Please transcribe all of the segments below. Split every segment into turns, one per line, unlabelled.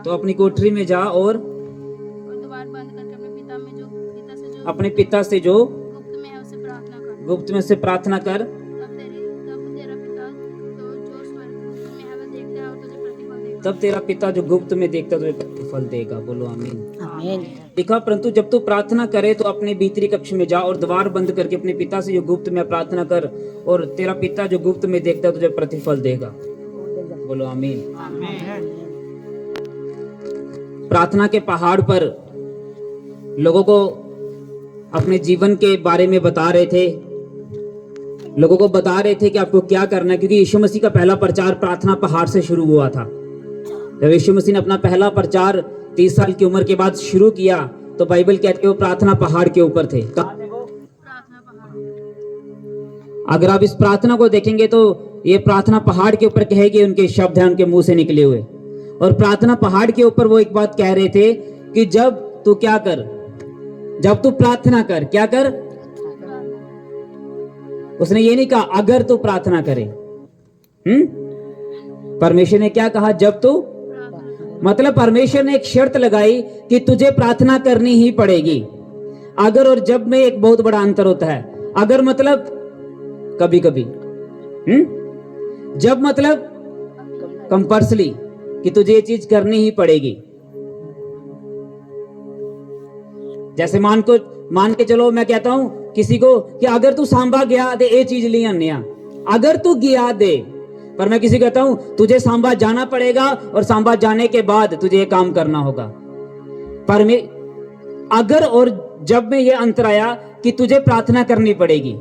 तो अपनी कोठरी में जा और
द्वार बंद करके
अपने पिता से जो
गुप्त में है उससे प्रार्थना कर।
गुप्त में से प्रार्थना कर,
तब तेरा पिता जो गुप्त में देखता है तुझे प्रतिफल देगा।
तब तेरा पिता जो गुप्त में देखता है तुझे प्रतिफल देगा। बोलो आमीन।
आमीन।
लिखा, परंतु जब तू प्रार्थना करे तो अपने भीतरी कक्ष में जा और द्वार बंद करके अपने पिता से जो गुप्त में प्रार्थना कर, और तेरा पिता जो गुप्त में देखता है तुझे प्रतिफल देगा। बोलो आमीन। प्रार्थना के पहाड़ पर लोगों को अपने जीवन के बारे में बता रहे थे, लोगों को बता रहे थे कि आपको क्या करना है, क्योंकि यीशु मसीह का पहला प्रचार प्रार्थना पहाड़ से शुरू हुआ था। जब यीशु मसीह ने अपना पहला प्रचार 30 साल की उम्र के बाद शुरू किया तो बाइबल कहती है वो प्रार्थना पहाड़ के ऊपर थे। कहाँ थे वो?
प्रार्थना पहाड़।
अगर आप इस प्रार्थना को देखेंगे तो ये प्रार्थना पहाड़ के ऊपर कहेगी, उनके शब्द हैं उनके मुंह से निकले हुए। और प्रार्थना पहाड़ के ऊपर वो एक बात कह रहे थे कि जब तू क्या कर, जब तू प्रार्थना कर, क्या कर? उसने ये नहीं कहा अगर तू प्रार्थना करे। परमेश्वर ने क्या कहा? जब तू, मतलब परमेश्वर ने एक शर्त लगाई कि तुझे प्रार्थना करनी ही पड़ेगी। अगर और जब में एक बहुत बड़ा अंतर होता है। अगर मतलब कभी कभी, जब मतलब कंपल्सरी कि तुझे ये चीज करनी ही पड़ेगी। जैसे मान के चलो मैं कहता हूं किसी को कि अगर तू सांबा गया दे ये चीज ली आने, अगर तू गया दे, पर मैं किसी को कहता हूं तुझे सांबा जाना पड़ेगा और सांबा जाने के बाद तुझे ये काम करना होगा। पर मैं अगर और जब में ये अंतर आया कि तुझे प्रार्थना करनी पड़ेगी।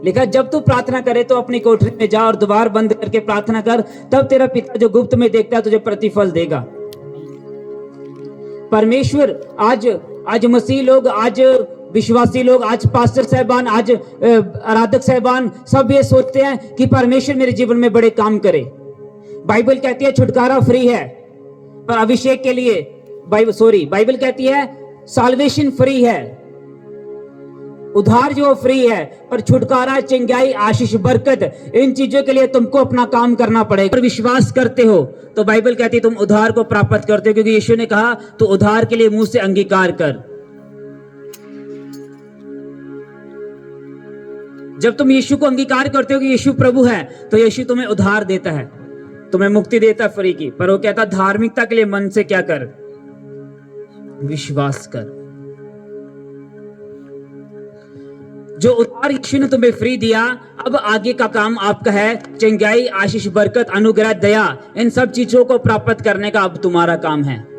लिखा जब तू प्रार्थना करे तो अपनी कोठरी में जा और द्वार बंद करके प्रार्थना कर, तब तेरा पिता जो गुप्त में देखता है तुझे प्रतिफल देगा। परमेश्वर आज मसीह लोग, आज विश्वासी लोग, आज पास्टर साहबान, आज आराधक साहबान सब ये सोचते हैं कि परमेश्वर मेरे जीवन में बड़े काम करे। बाइबल कहती है छुटकारा फ्री है, पर अभिषेक के लिए बाइबल कहती है साल्वेशन फ्री है, उद्धार जो फ्री है, पर छुटकारा, चंगाई, आशीष, बरकत, इन चीजों के लिए तुमको अपना काम करना पड़ेगा। और विश्वास करते हो तो बाइबल कहती है तुम उद्धार को प्राप्त करते हो, क्योंकि यीशु ने कहा तो उद्धार के लिए मुंह से अंगीकार कर। जब तुम यीशु को अंगीकार करते हो कि यीशु प्रभु है, तो यीशु तुम्हें उद्धार देता है, तुम्हें मुक्ति देता है फ्री की। पर वो कहता धार्मिकता के लिए मन से क्या कर? विश्वास कर। जो उद्धार यीशु ने तुम्हें फ्री दिया, अब आगे का काम आपका है चंगाई, आशीष, बरकत, अनुग्रह, दया, इन सब चीजों को प्राप्त करने का अब तुम्हारा काम है।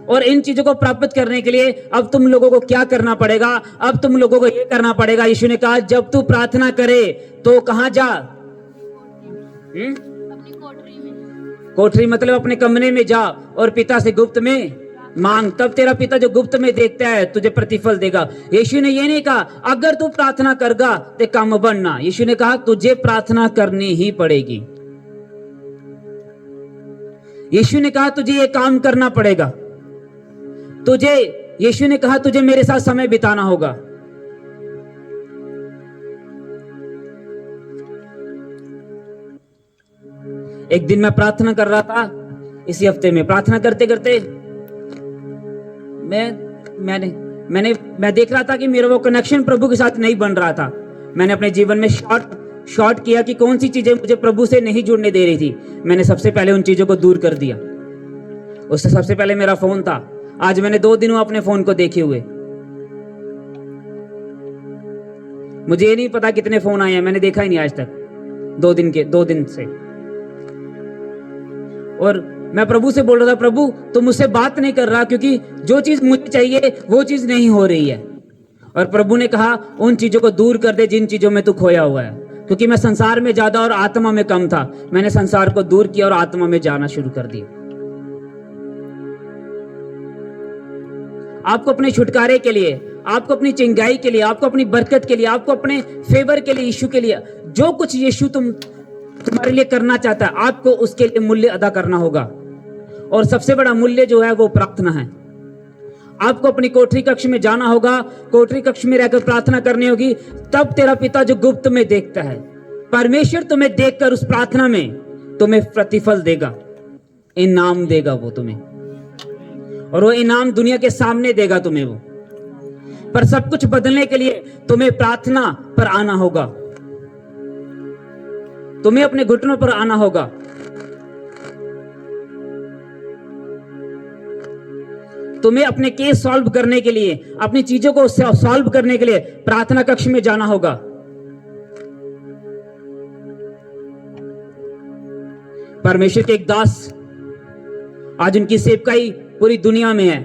और इन चीजों को प्राप्त करने के लिए अब तुम लोगों को क्या करना पड़ेगा? अब तुम लोगों को यह करना पड़ेगा, यीशु ने कहा जब तू प्रार्थना करे तो कहां जा?
अपनी कोठरी में।
कोठरी मतलब अपने कमरे में जा और पिता से गुप्त में मांग, तब तेरा पिता जो गुप्त में देखता है तुझे प्रतिफल देगा। यीशु ने ये नहीं कहा अगर तू प्रार्थना करगा तो काम बनना। यीशु ने कहा तुझे प्रार्थना करनी ही पड़ेगी। यीशु ने कहा तुझे ये काम करना पड़ेगा। यीशु ने कहा तुझे मेरे साथ समय बिताना होगा। एक दिन मैं प्रार्थना कर रहा था, इसी हफ्ते में प्रार्थना करते करते मैं देख रहा था कि मेरा वो कनेक्शन प्रभु के साथ नहीं बन रहा था। मैंने अपने जीवन में शॉर्ट किया कि कौन सी चीजें मुझे प्रभु से नहीं जुड़ने दे रही थी। मैंने सबसे पहले उन चीजों को दूर कर दिया। उससे सबसे पहले मेरा फोन था। आज मैंने 2 दिन अपने फोन को देखे हुए, मुझे ये नहीं पता कितने फोन आए हैं, मैंने देखा ही नहीं आज तक 2 दिन से। और मैं प्रभु से बोल रहा था प्रभु तुम मुझसे बात नहीं कर रहा, क्योंकि जो चीज मुझे चाहिए वो चीज नहीं हो रही है। और प्रभु ने कहा उन चीजों को दूर कर दे जिन चीजों में तू खोया हुआ है, क्योंकि मैं संसार में ज्यादा और आत्मा में कम था। मैंने संसार को दूर किया और आत्मा में जाना शुरू कर दिया। आपको अपने छुटकारे के लिए, आपको अपनी चंगाई के लिए, आपको अपनी बरकत के लिए, आपको अपने फेवर के लिए, यीशु के लिए, जो कुछ यीशु तुम्हारे लिए करना चाहता है, आपको उसके लिए मूल्य अदा करना होगा। और सबसे बड़ा मूल्य जो है वो प्रार्थना है। आपको अपनी कोठरी कक्ष में जाना होगा, कोठरी कक्ष में रहकर प्रार्थना करनी होगी, तब तेरा पिता जो गुप्त में देखता है, परमेश्वर तुम्हें देखकर उस प्रार्थना में तुम्हें प्रतिफल देगा, इनाम देगा वो तुम्हें, और वो इनाम दुनिया के सामने देगा तुम्हें वो। पर सब कुछ बदलने के लिए तुम्हें प्रार्थना पर आना होगा, तुम्हें अपने घुटनों पर आना होगा। तुम्हें अपने केस सॉल्व करने के लिए, अपनी चीजों को सॉल्व करने के लिए प्रार्थना कक्ष में जाना होगा। परमेश्वर के एक दास, आज उनकी सेवकाई पूरी दुनिया में है।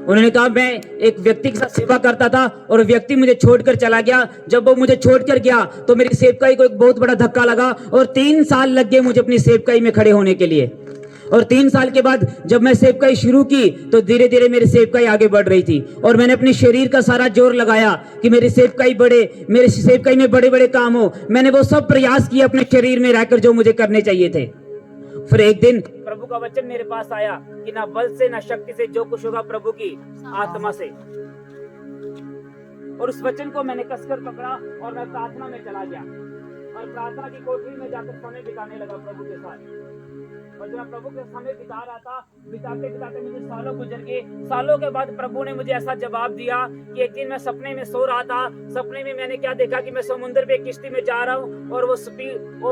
उन्होंने कहा मैं एक व्यक्ति के साथ सेवा करता था और व्यक्ति मुझे छोड़कर चला गया। जब वो मुझे छोड़कर गया तो मेरी सेवकाई को एक बहुत बड़ा धक्का लगा और 3 साल लग गए मुझे अपनी सेवकाई में खड़े होने के लिए। और 3 साल के बाद जब मैं सेवकाई शुरू की तो धीरे धीरे मेरी सेवकाई आगे बढ़ रही थी और मैंने अपने शरीर का सारा जोर लगाया कि मेरी सेवकाई बढ़े, मेरी सेवकाई में बड़े बड़े काम हो। मैंने वो सब प्रयास किए अपने शरीर में रहकर जो मुझे करने चाहिए थे। फिर एक दिन प्रभु का वचन मेरे पास आया कि ना बल से ना शक्ति से, जो कुछ होगा प्रभु की आत्मा से। और उस वचन को मैंने कसकर पकड़ा और मैं प्रार्थना में चला गया और प्रार्थना की कोठरी में जाकर समय बिताने लगा प्रभु के साथ। और जब प्रभु के समय बिता रहा था, बिताते बिताते मुझे सालों गुजर गए। सालों के बाद प्रभु ने मुझे ऐसा जवाब दिया कि एक दिन मैं सपने में सो रहा था। सपने में मैंने क्या देखा कि मैं समुद्र पे किश्ती में जा रहा हूँ और वो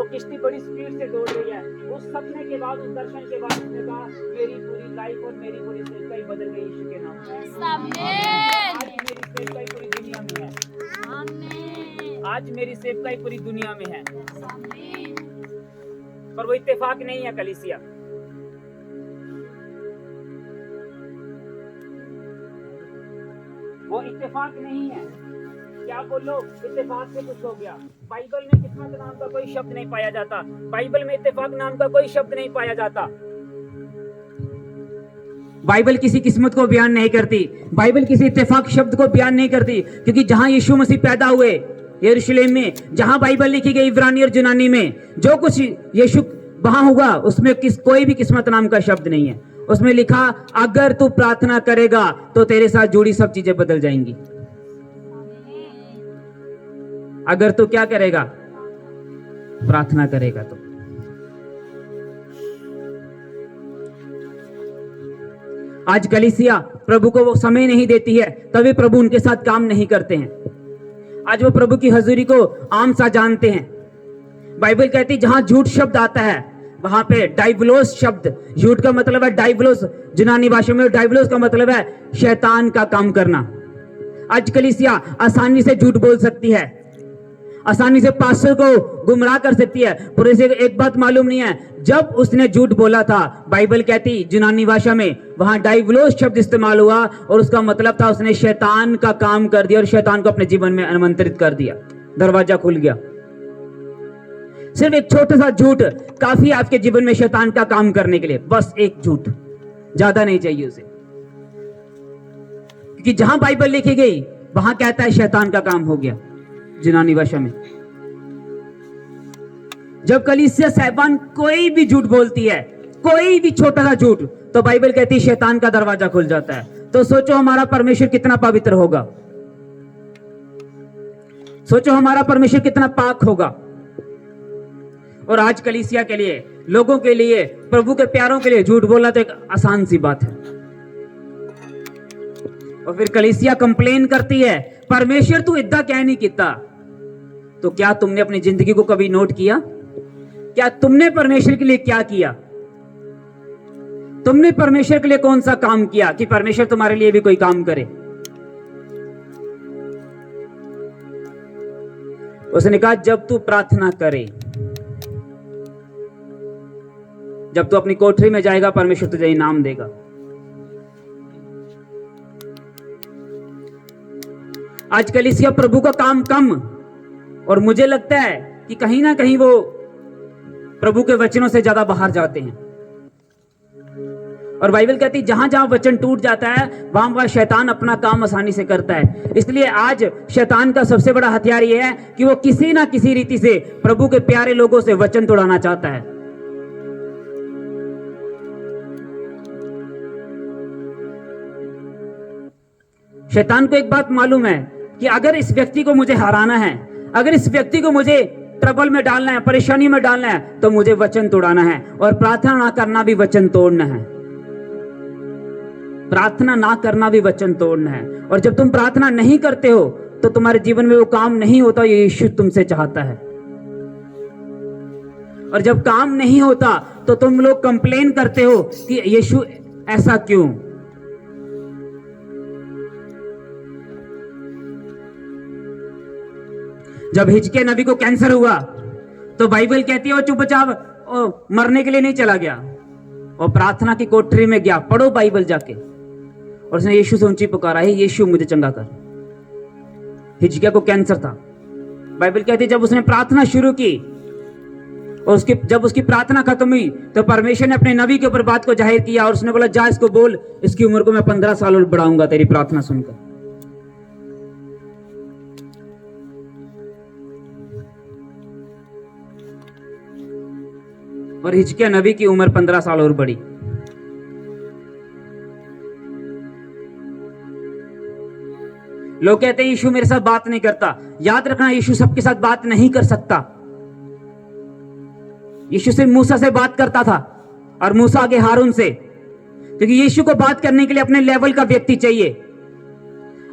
किश्ती बड़ी स्पीड से दौड़ रही है। उस सपने के बाद, उस दर्शन के बाद उसने कहा मेरी पूरी लाइफ और मेरी पूरी सेवकाई बदल गई यीशु के नाम से। आज मेरी सेवकाई पूरी दुनिया में है। आज मेरी सेवकाई पूरी दुनिया में है। पर वो इत्तेफाक नहीं है कलीसिया। वो इत्तेफाक नहीं है। क्या बोलो, इत्तेफाक से कुछ हो गया। बाइबल में किस्मत नाम का कोई शब्द नहीं पाया जाता। बाइबल में इत्तेफाक नाम का कोई शब्द नहीं पाया जाता। बाइबल किसी किस्मत को बयान नहीं करती। बाइबल किसी इत्तेफाक शब्द को बयान नहीं करती, क्योंकि जहां यीशु मसीह पैदा हुए यरूशलेम में, जहां बाइबल लिखी गई इब्रानी और यूनानी में, जो कुछ यीशु वहां हुआ उसमें कोई भी किस्मत नाम का शब्द नहीं है। उसमें लिखा अगर तू प्रार्थना करेगा तो तेरे साथ जुड़ी सब चीजें बदल जाएंगी। अगर तू क्या करेगा? प्रार्थना करेगा। तो आज कलीसिया प्रभु को वो समय नहीं देती है, तभी प्रभु उनके साथ काम नहीं करते हैं। आज वो प्रभु की हजूरी को आम सा जानते हैं। बाइबल कहती है जहां झूठ शब्द आता है वहां पे डाइवलोस शब्द, झूठ का मतलब है डाइवलोस, यूनानी भाषा में डाइवलोस का मतलब है शैतान का काम करना। आज कलीसिया आसानी से झूठ बोल सकती है, आसानी से पास्टर को गुमराह कर सकती है, पर इसे एक बात मालूम नहीं है, जब उसने झूठ बोला था बाइबल कहती यूनानी भाषा में वहां डाइवलोस शब्द इस्तेमाल हुआ और उसका मतलब था उसने शैतान का काम कर दिया और शैतान को अपने जीवन में आमंत्रित कर दिया। दरवाजा खुल गया। सिर्फ एक छोटा सा झूठ काफी आपके जीवन में शैतान का काम करने के लिए, बस एक झूठ, ज्यादा नहीं चाहिए उसे। क्योंकि जहां बाइबल लिखी गई वहां कहता है शैतान का काम हो गया यूनानी भाषा में। जब कलीसिया साहिबान कोई भी झूठ बोलती है, कोई भी छोटा सा झूठ, तो बाइबल कहती है शैतान का दरवाजा खुल जाता है। तो सोचो हमारा परमेश्वर कितना पवित्र होगा, सोचो हमारा परमेश्वर कितना पाक होगा। और आज कलीसिया के लिए, लोगों के लिए, प्रभु के प्यारों के लिए झूठ बोलना तो एक आसान सी बात है। और फिर कलीसिया कंप्लेन करती है परमेश्वर तू इतना क्या नहीं किया। तो क्या तुमने अपनी जिंदगी को कभी नोट किया? क्या तुमने परमेश्वर के लिए क्या किया? तुमने परमेश्वर के लिए कौन सा काम किया कि परमेश्वर तुम्हारे लिए भी कोई काम करे? उसने कहा जब तू प्रार्थना करे, जब तू अपनी कोठरी में जाएगा परमेश्वर तुझे इनाम देगा। आज कलीसिया प्रभु का काम कम, और मुझे लगता है कि कहीं ना कहीं वो प्रभु के वचनों से ज्यादा बाहर जाते हैं। और बाइबल कहती है जहां जहां वचन टूट जाता है वहां वहां शैतान अपना काम आसानी से करता है। इसलिए आज शैतान का सबसे बड़ा हथियार यह है कि वो किसी ना किसी रीति से प्रभु के प्यारे लोगों से वचन तोड़ाना चाहता है। शैतान को एक बात मालूम है कि अगर इस व्यक्ति को मुझे हराना है, अगर इस व्यक्ति को मुझे ट्रबल में डालना है, परेशानी में डालना है, तो मुझे वचन तोड़ाना है। और प्रार्थना ना करना भी वचन तोड़ना है। प्रार्थना ना करना भी वचन तोड़ना है। और जब तुम प्रार्थना नहीं करते हो तो तुम्हारे जीवन में वो काम नहीं होता ये यीशु तुमसे चाहता है। और जब काम नहीं होता तो तुम लोग कंप्लेन करते हो कि यीशु ऐसा क्यों। जब हिजकिय्याह नबी को कैंसर हुआ तो बाइबल कहती है वो चुपचाप मरने के लिए नहीं चला गया, और प्रार्थना की कोठरी में गया। पढ़ो बाइबल जाके। और उसने यीशु से ऊंची पुकारा, हे यीशु मुझे चंगा कर। हिजकिय्याह को कैंसर था। बाइबल कहती है जब उसने प्रार्थना शुरू की और जब उसकी प्रार्थना खत्म हुई तो परमेश्वर ने अपने नबी के ऊपर बात को जाहिर किया और उसने बोला जा इसको बोल, इसकी उम्र को मैं 15 साल और बढ़ाऊंगा तेरी प्रार्थना सुनकर। और हिजकिय्याह नबी की उम्र 15 साल और बढ़ी। लोग कहते हैं यीशु मेरे साथ बात नहीं करता। याद रखना, यीशु सबके साथ बात नहीं कर सकता। यीशु सिर्फ मूसा से बात करता था और मूसा आगे हारून से, क्योंकि यीशु को बात करने के लिए अपने लेवल का व्यक्ति चाहिए,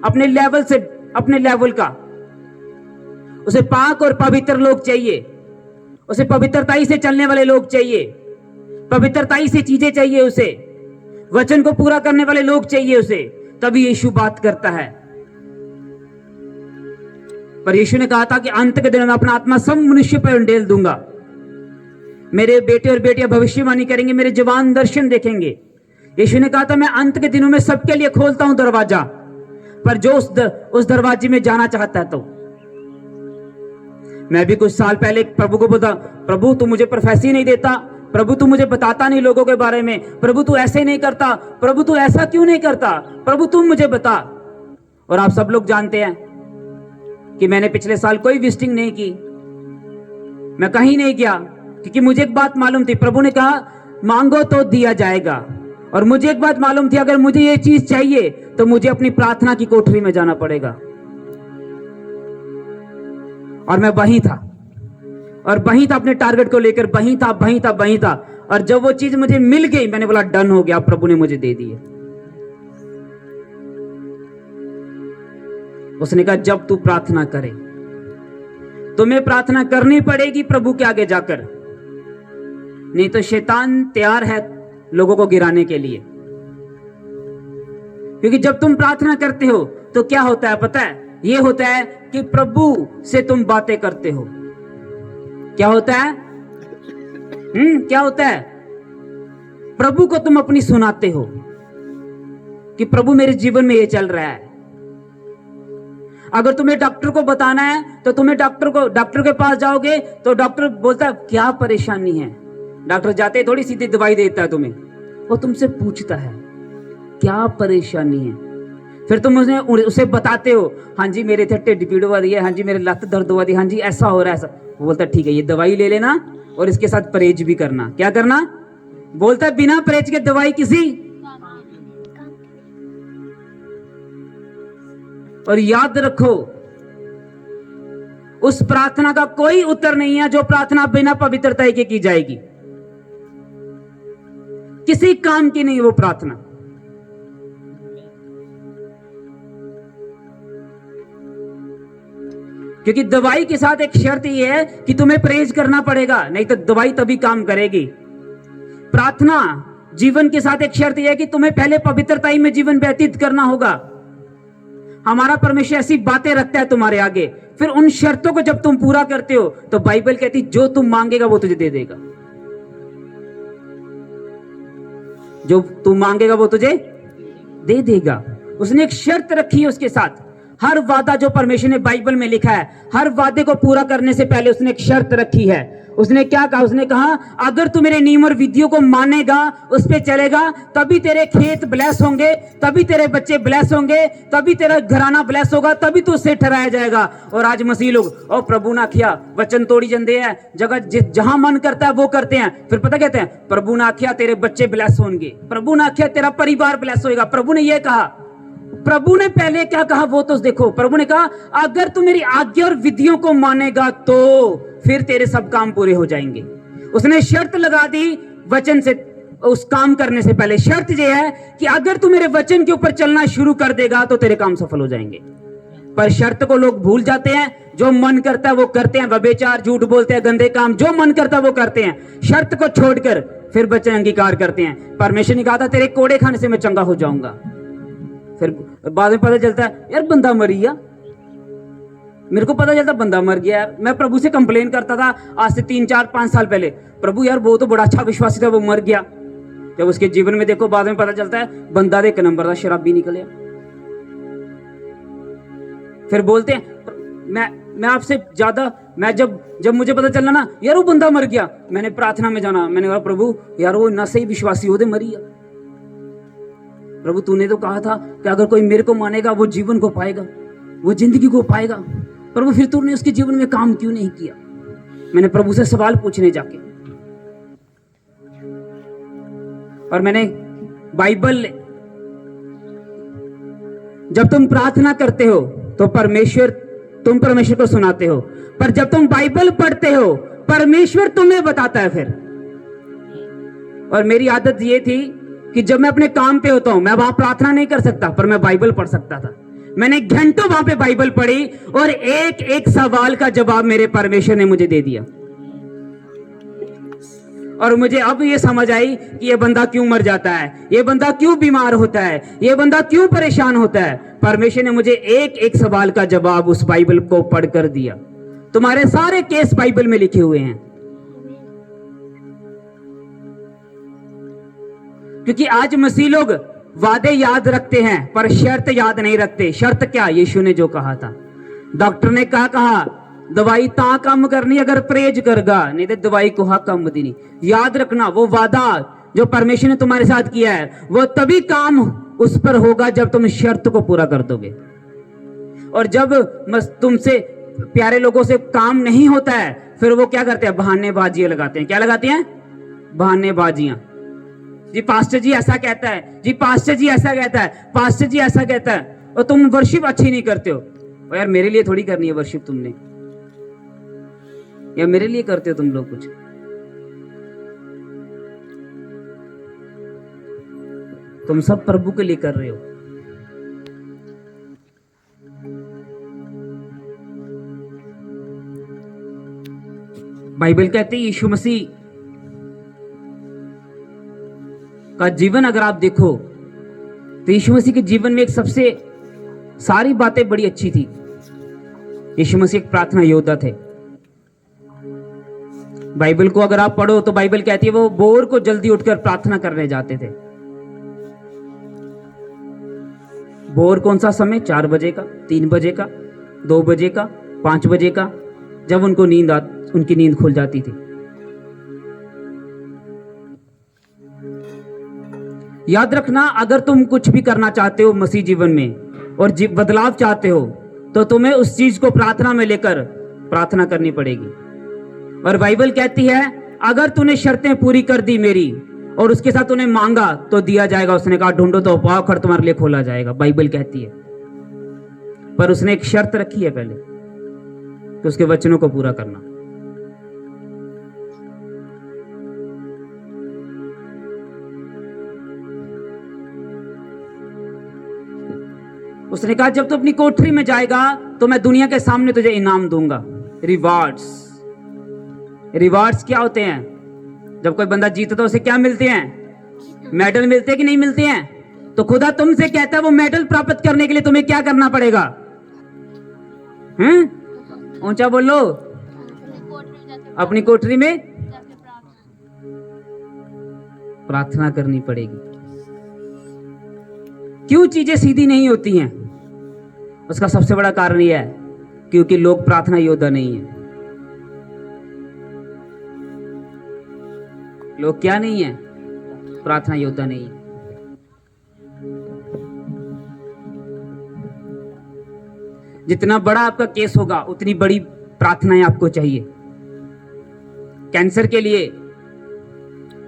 अपने लेवल से, अपने लेवल का। उसे पाक और पवित्र लोग चाहिए, उसे पवित्रताई से चलने वाले लोग चाहिए, पवित्रताई से चीजें चाहिए, उसे वचन को पूरा करने वाले लोग चाहिए उसे, तभी यीशु बात करता है। पर यीशु ने कहा था कि अंत के दिन में अपना आत्मा सब मनुष्य पर उंडेल दूंगा। मेरे बेटे और बेटियां भविष्यवाणी करेंगे, मेरे जवान दर्शन देखेंगे। यीशु ने कहा था मैं अंत के दिनों में सबके लिए खोलता हूं दरवाजा, पर जो उस दरवाजे में जाना चाहता है। तो मैं भी कुछ साल पहले प्रभु को बोला, प्रभु तू मुझे प्रोफेसी नहीं देता, प्रभु तू मुझे बताता नहीं लोगों के बारे में, प्रभु तू ऐसे नहीं करता, प्रभु तू ऐसा क्यों नहीं करता, प्रभु तुम मुझे बता। और आप सब लोग जानते हैं कि मैंने पिछले साल कोई विजिटिंग नहीं की, मैं कहीं नहीं गया, क्योंकि मुझे एक बात मालूम थी, प्रभु ने कहा मांगो तो दिया जाएगा। और मुझे एक बात मालूम थी, अगर मुझे ये चीज चाहिए तो मुझे अपनी प्रार्थना की कोठरी में जाना पड़ेगा। और मैं वहीं था, और वहीं था अपने टारगेट को लेकर, वहीं था। और जब वो चीज मुझे मिल गई मैंने बोला डन हो गया, प्रभु ने मुझे दे दी है। उसने कहा जब तू प्रार्थना करे, तुम्हें प्रार्थना करनी पड़ेगी प्रभु के आगे जाकर, नहीं तो शैतान तैयार है लोगों को गिराने के लिए। क्योंकि जब तुम प्रार्थना करते हो तो क्या होता है पता है? ये होता है कि प्रभु से तुम बातें करते हो। क्या होता है? क्या होता है? प्रभु को तुम अपनी सुनाते हो कि प्रभु मेरे जीवन में ये चल रहा है। अगर तुम्हें डॉक्टर को बताना है तो तुम्हें डॉक्टर के पास जाओगे तो डॉक्टर बोलता है क्या परेशानी है। डॉक्टर जाते थोड़ी सीधी दवाई देता है तुम्हें, वो तुमसे पूछता है क्या परेशानी है। फिर तुम उसे बताते हो, हाँ जी मेरे थे ढिड पीड़ हो रही है, हाँ जी मेरे लत दर्द हो रही है, हाँ जी ऐसा हो रहा है ऐसा। वो बोलता है ठीक है ये दवाई ले लेना और इसके साथ परहेज भी करना। क्या करना? बोलता है बिना परहेज के दवाई किसी। और याद रखो उस प्रार्थना का कोई उत्तर नहीं है जो प्रार्थना बिना पवित्रता के की जाएगी। किसी काम की नहीं वो प्रार्थना। क्योंकि दवाई के साथ एक शर्त यह है कि तुम्हें परहेज करना पड़ेगा, नहीं तो दवाई तभी काम करेगी। प्रार्थना जीवन के साथ एक शर्त यह है कि तुम्हें पहले पवित्रता में जीवन व्यतीत करना होगा। हमारा परमेश्वर ऐसी बातें रखता है तुम्हारे आगे, फिर उन शर्तों को जब तुम पूरा करते हो तो बाइबल कहती जो तुम मांगेगा वो तुझे दे देगा। जो तू मांगेगा वो तुझे दे देगा। उसने एक शर्त रखी है उसके साथ। हर वादा जो परमेश्वर ने बाइबल में लिखा है, हर वादे को पूरा करने से पहले उसने एक शर्त रखी है। उसने क्या कहा? उसने कहा अगर तू मेरे नियम और विधियों को मानेगा, उस पे चलेगा, तभी तेरे खेत ब्लेस होंगे, तभी तेरे बच्चे ब्लेस होंगे, तभी तेरा घराना ब्लेस होगा, तभी तू उससे ठहराया जाएगा। और आज मसीह लोग और प्रभु ना आख्या वचन तोड़ी जंदे हैं, जगह जहां मन करता है वो करते हैं। फिर पता कहते हैं प्रभु ने आख्या तेरे बच्चे ब्लेस होंगे, प्रभु ने आख्या तेरा परिवार ब्लेस होगा। प्रभु ने यह कहा। प्रभु ने पहले क्या कहा वो तो देखो। प्रभु ने कहा अगर तू मेरी आज्ञा और विधियों को मानेगा तो फिर तेरे सब काम पूरे हो जाएंगे। उसने शर्त लगा दी वचन से, उस काम करने से पहले शर्त यह है कि अगर तू मेरे वचन के ऊपर चलना शुरू कर देगा तो तेरे काम सफल हो जाएंगे। पर शर्त को लोग भूल जाते हैं, जो मन करता है वो करते हैं, व्यभिचार, झूठ बोलते हैं, गंदे काम, जो मन करता है वो करते हैं, शर्त को छोड़कर फिर वचन अंगीकार करते हैं। परमेश्वर ने कहा था तेरे कोड़े खाने से मैं चंगा हो जाऊंगा, फिर बाद में पता चलता है यार बंदा मर गया। मेरे को पता चलता बंदा मर गया यार। मैं प्रभु से कंप्लेन करता था आज से 3 4 5 साल पहले, प्रभु यार वो तो बड़ा अच्छा विश्वासी था, वो मर गया। जब उसके जीवन में देखो बाद में पता चलता है बंदा एक नंबर का शराबी निकले। फिर बोलते हैं मैं आपसे ज्यादा, मैं जब मुझे पता चला ना यार वो बंदा मर गया, मैंने प्रार्थना में जाना, मैंने कहा प्रभु यार वो ना सही विश्वासी हो दे मरी गया। प्रभु तूने तो कहा था कि अगर कोई मेरे को मानेगा वो जीवन को पाएगा, वो जिंदगी को पाएगा। प्रभु फिर तूने उसके जीवन में काम क्यों नहीं किया? मैंने प्रभु से सवाल पूछने जाके, और मैंने बाइबल, जब तुम प्रार्थना करते हो तो तुम परमेश्वर को सुनाते हो, पर जब तुम बाइबल पढ़ते हो परमेश्वर तुम्हें बताता है फिर। और मेरी आदत ये थी कि जब मैं अपने काम पे होता हूं मैं वहां प्रार्थना नहीं कर सकता, पर मैं बाइबल पढ़ सकता था। मैंने घंटों वहां पे बाइबल पढ़ी और एक एक सवाल का जवाब मेरे परमेश्वर ने मुझे दे दिया। और मुझे अब ये समझ आई कि ये बंदा क्यों मर जाता है, ये बंदा क्यों बीमार होता है, ये बंदा क्यों परेशान होता है। परमेश्वर ने मुझे एक एक सवाल का जवाब उस बाइबल को पढ़कर दिया। तुम्हारे सारे केस बाइबल में लिखे हुए हैं। क्योंकि आज मसीह लोग वादे याद रखते हैं पर शर्त याद नहीं रखते। शर्त क्या? यीशु ने जो कहा था। डॉक्टर ने कहा दवाई ता काम करनी अगर परहेज करगा, नहीं तो दवाई को हाँ काम देनी। याद रखना वो वादा जो परमेश्वर ने तुम्हारे साथ किया है वो तभी काम उस पर होगा जब तुम शर्त को पूरा कर दोगे। और जब तुमसे प्यारे लोगों से काम नहीं होता है फिर वो क्या करते हैं? बहानेबाजियां लगाते हैं। क्या लगाते हैं? बहानेबाजियां। जी पास्टर जी ऐसा कहता है, जी पास्टर जी ऐसा कहता है, पास्टर जी ऐसा कहता है, और तुम वर्शिप अच्छी नहीं करते हो। और यार मेरे लिए थोड़ी करनी है वर्शिप तुमने, या मेरे लिए करते हो तुम लोग कुछ? तुम सब प्रभु के लिए कर रहे हो। बाइबल कहते हैं यीशु मसीह का जीवन अगर आप देखो तो यीशु मसीह के जीवन में एक सबसे सारी बातें बड़ी अच्छी थी। यीशु मसीह एक प्रार्थना योद्धा थे। बाइबल को अगर आप पढ़ो तो बाइबल कहती है वो भोर को जल्दी उठकर प्रार्थना करने जाते थे। भोर कौन सा समय? 4 बजे का, 3 बजे का, 2 बजे का, 5 बजे का, जब उनको उनकी नींद खुल जाती थी। याद रखना अगर तुम कुछ भी करना चाहते हो मसीह जीवन में और बदलाव चाहते हो तो तुम्हें उस चीज को प्रार्थना में लेकर प्रार्थना करनी पड़ेगी। और बाइबल कहती है अगर तूने शर्तें पूरी कर दी मेरी और उसके साथ तूने मांगा तो दिया जाएगा। उसने कहा ढूंढो तो पाओ, खड़ तुम्हारे लिए खोला जाएगा। बाइबल कहती है, पर उसने एक शर्त रखी है पहले कि उसके वचनों को पूरा करना। उसने कहा जब तू अपनी कोठरी में जाएगा तो मैं दुनिया के सामने तुझे इनाम दूंगा। रिवार्ड्स क्या होते हैं? जब कोई बंदा जीतता तो उसे क्या मिलते हैं? मेडल मिलते हैं कि नहीं मिलते हैं? तो खुदा तुमसे कहता है वो मेडल प्राप्त करने के लिए तुम्हें क्या करना पड़ेगा? ऊंचा बोलो। अपनी कोठरी में प्रार्थना करनी पड़ेगी। क्यों चीजें सीधी नहीं होती हैं? उसका सबसे बड़ा कारण यह है क्योंकि लोग प्रार्थना योद्धा नहीं है। लोग क्या नहीं है? प्रार्थना योद्धा नहीं है। जितना बड़ा आपका केस होगा उतनी बड़ी प्रार्थनाएं आपको चाहिए। कैंसर के लिए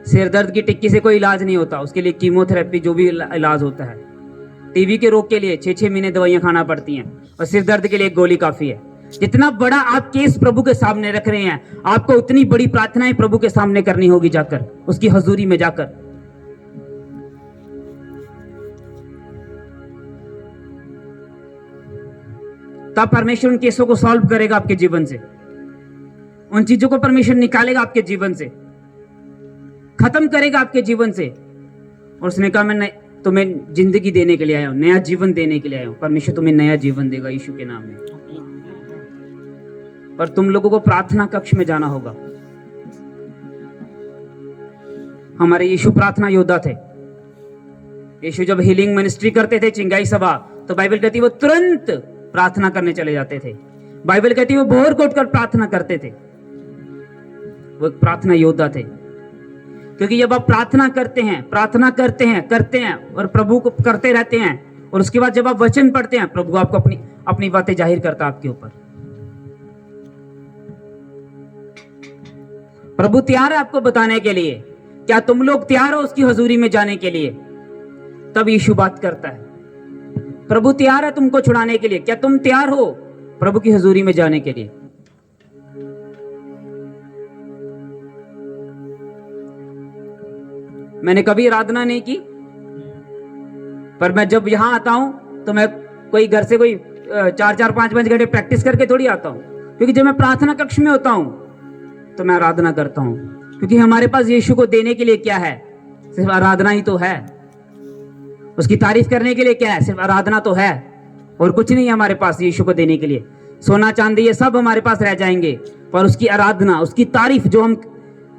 सिर दर्द की टिक्की से कोई इलाज नहीं होता, उसके लिए कीमोथेरेपी जो भी इलाज होता है। टीबी के रोग के लिए 6-6 महीने दवाइयां खाना पड़ती हैं और सिर दर्द के लिए एक गोली काफी है। जितना बड़ा आप केस प्रभु के सामने रख रहे हैं, आपको उतनी बड़ी प्रार्थनाएं प्रभु के सामने करनी होगी, जाकर उसकी हजूरी में जाकर। तब परमेश्वर उन केसों को सॉल्व करेगा आपके जीवन से, उन चीजों को परमेश्वर निकालेगा आपके जीवन से, खत्म करेगा आपके जीवन से। और उसने कहा मैं तुम्हें जिंदगी देने के लिए आया हूं, नया जीवन देने के लिए आया हूं। परमेश्वर तुम्हें नया जीवन देगा यीशु के नाम में। पर तुम लोगों को प्रार्थना कक्ष में जाना होगा। हमारे यीशु प्रार्थना योद्धा थे। यीशु जब हीलिंग मिनिस्ट्री करते थे, चिंगाई सभा, तो बाइबल कहती है वो तुरंत प्रार्थना करने चले जाते थे। बाइबल कहती है वो बोर कोट कर प्रार्थना करते थे। वो एक प्रार्थना योद्धा थे। क्योंकि जब आप प्रार्थना करते हैं और प्रभु को करते रहते हैं, और उसके बाद जब आप वचन पढ़ते हैं, प्रभु आपको अपनी बातें जाहिर करता है आपके ऊपर। प्रभु तैयार है आपको बताने के लिए। क्या तुम लोग तैयार हो उसकी हजूरी में जाने के लिए? तब यीशु बात करता है। प्रभु तैयार है तुमको छुड़ाने के लिए। क्या तुम तैयार हो प्रभु की हजूरी में जाने के लिए? मैंने कभी आराधना नहीं की, पर मैं जब यहां आता हूं तो मैं कोई घर से कोई 4-5 घंटे प्रैक्टिस करके थोड़ी आता हूं। क्योंकि जब मैं प्रार्थना कक्ष में होता हूं तो मैं आराधना करता हूं। क्योंकि हमारे पास यीशु को देने के लिए क्या है? सिर्फ आराधना ही तो है। उसकी तारीफ करने के लिए क्या है? सिर्फ आराधना तो है, और कुछ नहीं है हमारे पास यीशु को देने के लिए। सोना चांदी ये सब हमारे पास रह जाएंगे, पर उसकी आराधना, उसकी तारीफ जो हम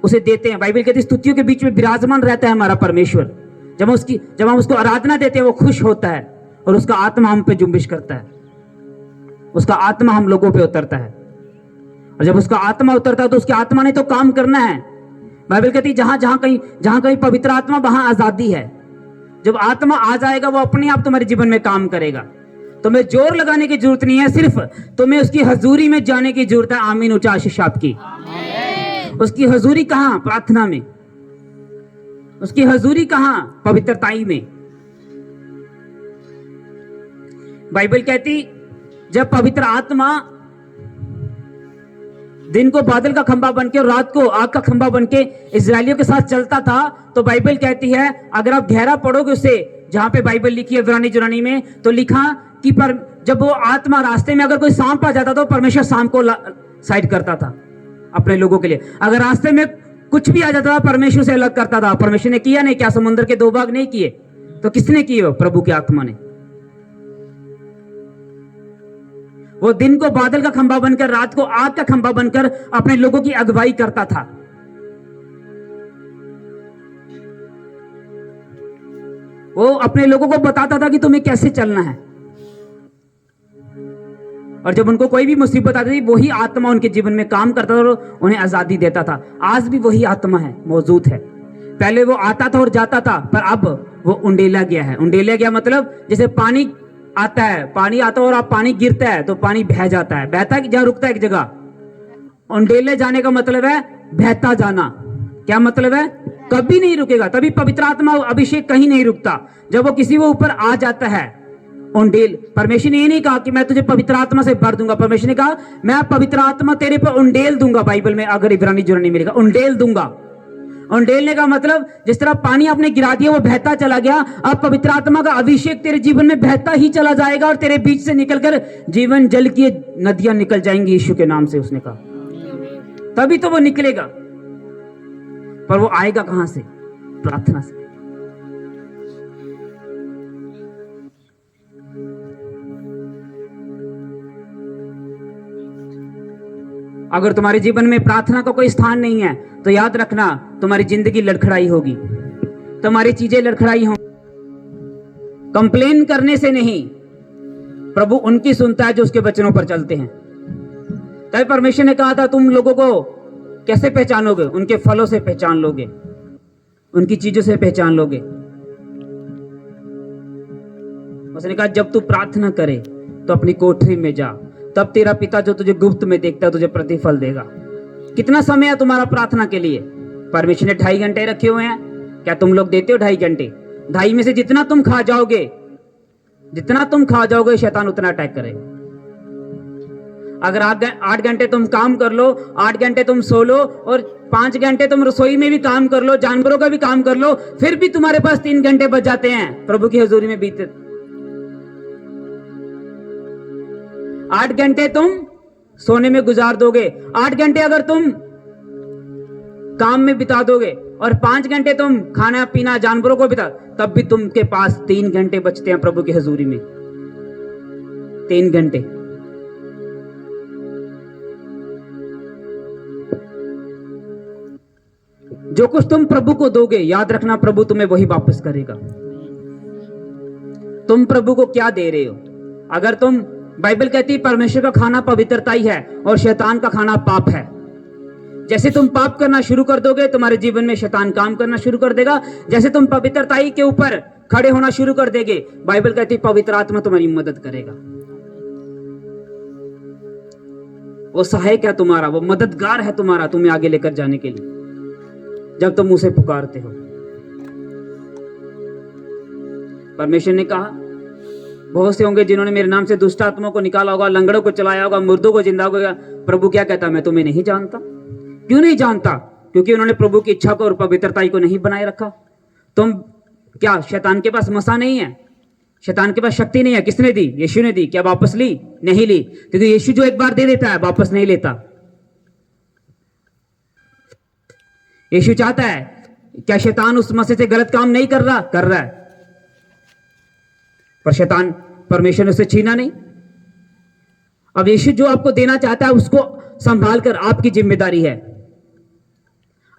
उसे देते हैं, बाइबल कहती है स्तुतियों के बीच में विराजमान रहता है हमारा परमेश्वर। जब हम उसको आराधना देते हैं, वो खुश होता है और उसका आत्मा हम पे जुम्बिश करता है। उसका आत्मा हम लोगों पे उतरता है, और जब उसका आत्मा उतरता है तो उसकी आत्मा ने तो काम करना है। बाइबल कहती है जहां कहीं पवित्र आत्मा, वहां आजादी है। जब आत्मा आ जाएगा वो अपने आप तुम्हारे जीवन में काम करेगा। तुम्हें जोर लगाने की जरूरत नहीं है, सिर्फ तुम्हें उसकी हजूरी में जाने की जरूरत है। आमीन, ऊंचा आशीष आपकी। उसकी हजूरी कहां? प्रार्थना में। उसकी हजूरी कहां? पवित्रताई में। बाइबल कहती जब पवित्र आत्मा दिन को बादल का खंभा बनके और रात को आग का खंभा बनके इजरायलियों के साथ चलता था, तो बाइबल कहती है, अगर आप गहरा पढ़ोगे उसे, जहां पे बाइबल लिखी है इब्रानी जुरानी में, तो लिखा कि जब वो आत्मा रास्ते में अगर कोई सांप आ जाता तो परमेश्वर सांप को साइड करता था अपने लोगों के लिए। अगर रास्ते में कुछ भी आ जाता था परमेश्वर से अलग करता था। परमेश्वर ने किया नहीं क्या? समुद्र के 2 भाग नहीं किए, तो किसने किए? प्रभु की आत्मा ने। वो दिन को बादल का खंभा बनकर, रात को आग का खंभा बनकर अपने लोगों की अगुवाई करता था। वो अपने लोगों को बताता था कि तुम्हें कैसे चलना है। और जब उनको कोई भी मुसीबत आती थी, वही आत्मा उनके जीवन में काम करता था और उन्हें आजादी देता था। आज भी वही आत्मा है, मौजूद है। पहले वो आता था और जाता था, पर अब वो उंडेला गया है। उंडेला गया मतलब जैसे पानी आता है, पानी आता है और आप पानी गिरता है तो पानी बह जाता है, बहता है जहां रुकता है एक जगह। उंडेले जाने का मतलब है बहता जाना। क्या मतलब है? कभी नहीं रुकेगा। तभी पवित्र आत्मा अभिषेक कहीं नहीं रुकता। जब वो किसी के ऊपर आ जाता है, उंडेल, परमेश्वर ने ये नहीं कहा कि मैं तुझे पवित्र आत्मा से भर दूंगा। परमेश्वर ने कहा मैं पवित्र आत्मा तेरे पे उंडेल दूंगा। बाइबल में अगर इब्रानी जुरानी में लिखा उंडेल दूंगा। उंडेलने का मतलब जिस तरह पानी आपने गिरा दिया वो बहता चला गया, अब पवित्र आत्मा का अभिषेक तेरे जीवन में बहता ही चला जाएगा और तेरे बीच से निकलकर जीवन जल की नदियां निकल जाएंगी यीशु के नाम से, उसने कहा। तभी तो वो निकलेगा। पर वो आएगा कहां से? प्रार्थना से। अगर तुम्हारे जीवन में प्रार्थना का कोई स्थान नहीं है तो याद रखना तुम्हारी जिंदगी लड़खड़ाई होगी, तुम्हारी चीजें लड़खड़ाई होंगी। कंप्लेन करने से नहीं, प्रभु उनकी सुनता है जो उसके वचनों पर चलते हैं। तभी परमेश्वर ने कहा था तुम लोगों को कैसे पहचानोगे? उनके फलों से पहचान लोगे, उनकी चीजों से पहचान लोगे। उसने कहा जब तू प्रार्थना करे तो अपनी कोठरी में जा, तब तेरा पिता जो तुझे गुप्त में देखता है तुझे प्रतिफल देगा। कितना समय है तुम्हारा प्रार्थना के लिए? परमेश्वर ने 2.5 घंटे रखे हुए हैं। क्या तुम लोग देते हो 2.5 घंटे? 2.5 में से जितना तुम खा जाओगे शैतान उतना अटैक करेगा। अगर 8 घंटे तुम काम कर लो, 8 घंटे तुम सो लो और 5 घंटे तुम रसोई में भी काम कर लो, जानवरों का भी काम कर लो, फिर भी तुम्हारे पास 3 घंटे बच जाते हैं प्रभु की हजूरी में बीते। 8 घंटे तुम सोने में गुजार दोगे, 8 घंटे अगर तुम काम में बिता दोगे और 5 घंटे तुम खाना पीना जानवरों को बिता, तब भी तुमके पास 3 घंटे बचते हैं प्रभु की हजूरी में। 3 घंटे। जो कुछ तुम प्रभु को दोगे, याद रखना प्रभु तुम्हें वही वापस करेगा। तुम प्रभु को क्या दे रहे हो? अगर तुम, बाइबल कहती है परमेश्वर का खाना पवित्रता ही है और शैतान का खाना पाप है। जैसे तुम पाप करना शुरू कर दोगे, तुम्हारे जीवन में शैतान काम करना शुरू कर देगा। जैसे तुम पवित्रताई के ऊपर खड़े होना शुरू कर देगे, बाइबल कहती है पवित्र आत्मा तुम्हारी मदद करेगा। वो सहायक है तुम्हारा, वो मददगार है तुम्हारा, तुम्हें आगे लेकर जाने के लिए, जब तुम उसे पुकारते हो। परमेश्वर ने कहा, बहुत से होंगे जिन्होंने मेरे नाम से दुष्ट आत्माओं को निकाला होगा, लंगड़ों को चलाया होगा, मुर्दों को जिंदा होगा। प्रभु क्या कहता, मैं तुम्हें नहीं जानता। क्यों नहीं जानता? क्योंकि उन्होंने प्रभु की इच्छा को और पवित्रता को नहीं बनाए रखा। तुम क्या, शैतान के पास मसा नहीं है, शैतान के पास शक्ति नहीं है। किसने दी? यीशु ने दी। क्या वापस ली? नहीं ली, क्योंकि यीशु जो एक बार दे देता है वापस नहीं लेता। यीशु चाहता है, क्या शैतान उस मसीह से गलत काम नहीं कर रहा? कर रहा है, पर शैतान, परमेश्वर ने उसे छीना नहीं। अब यीशु जो आपको देना चाहता है उसको संभाल कर, आपकी जिम्मेदारी है,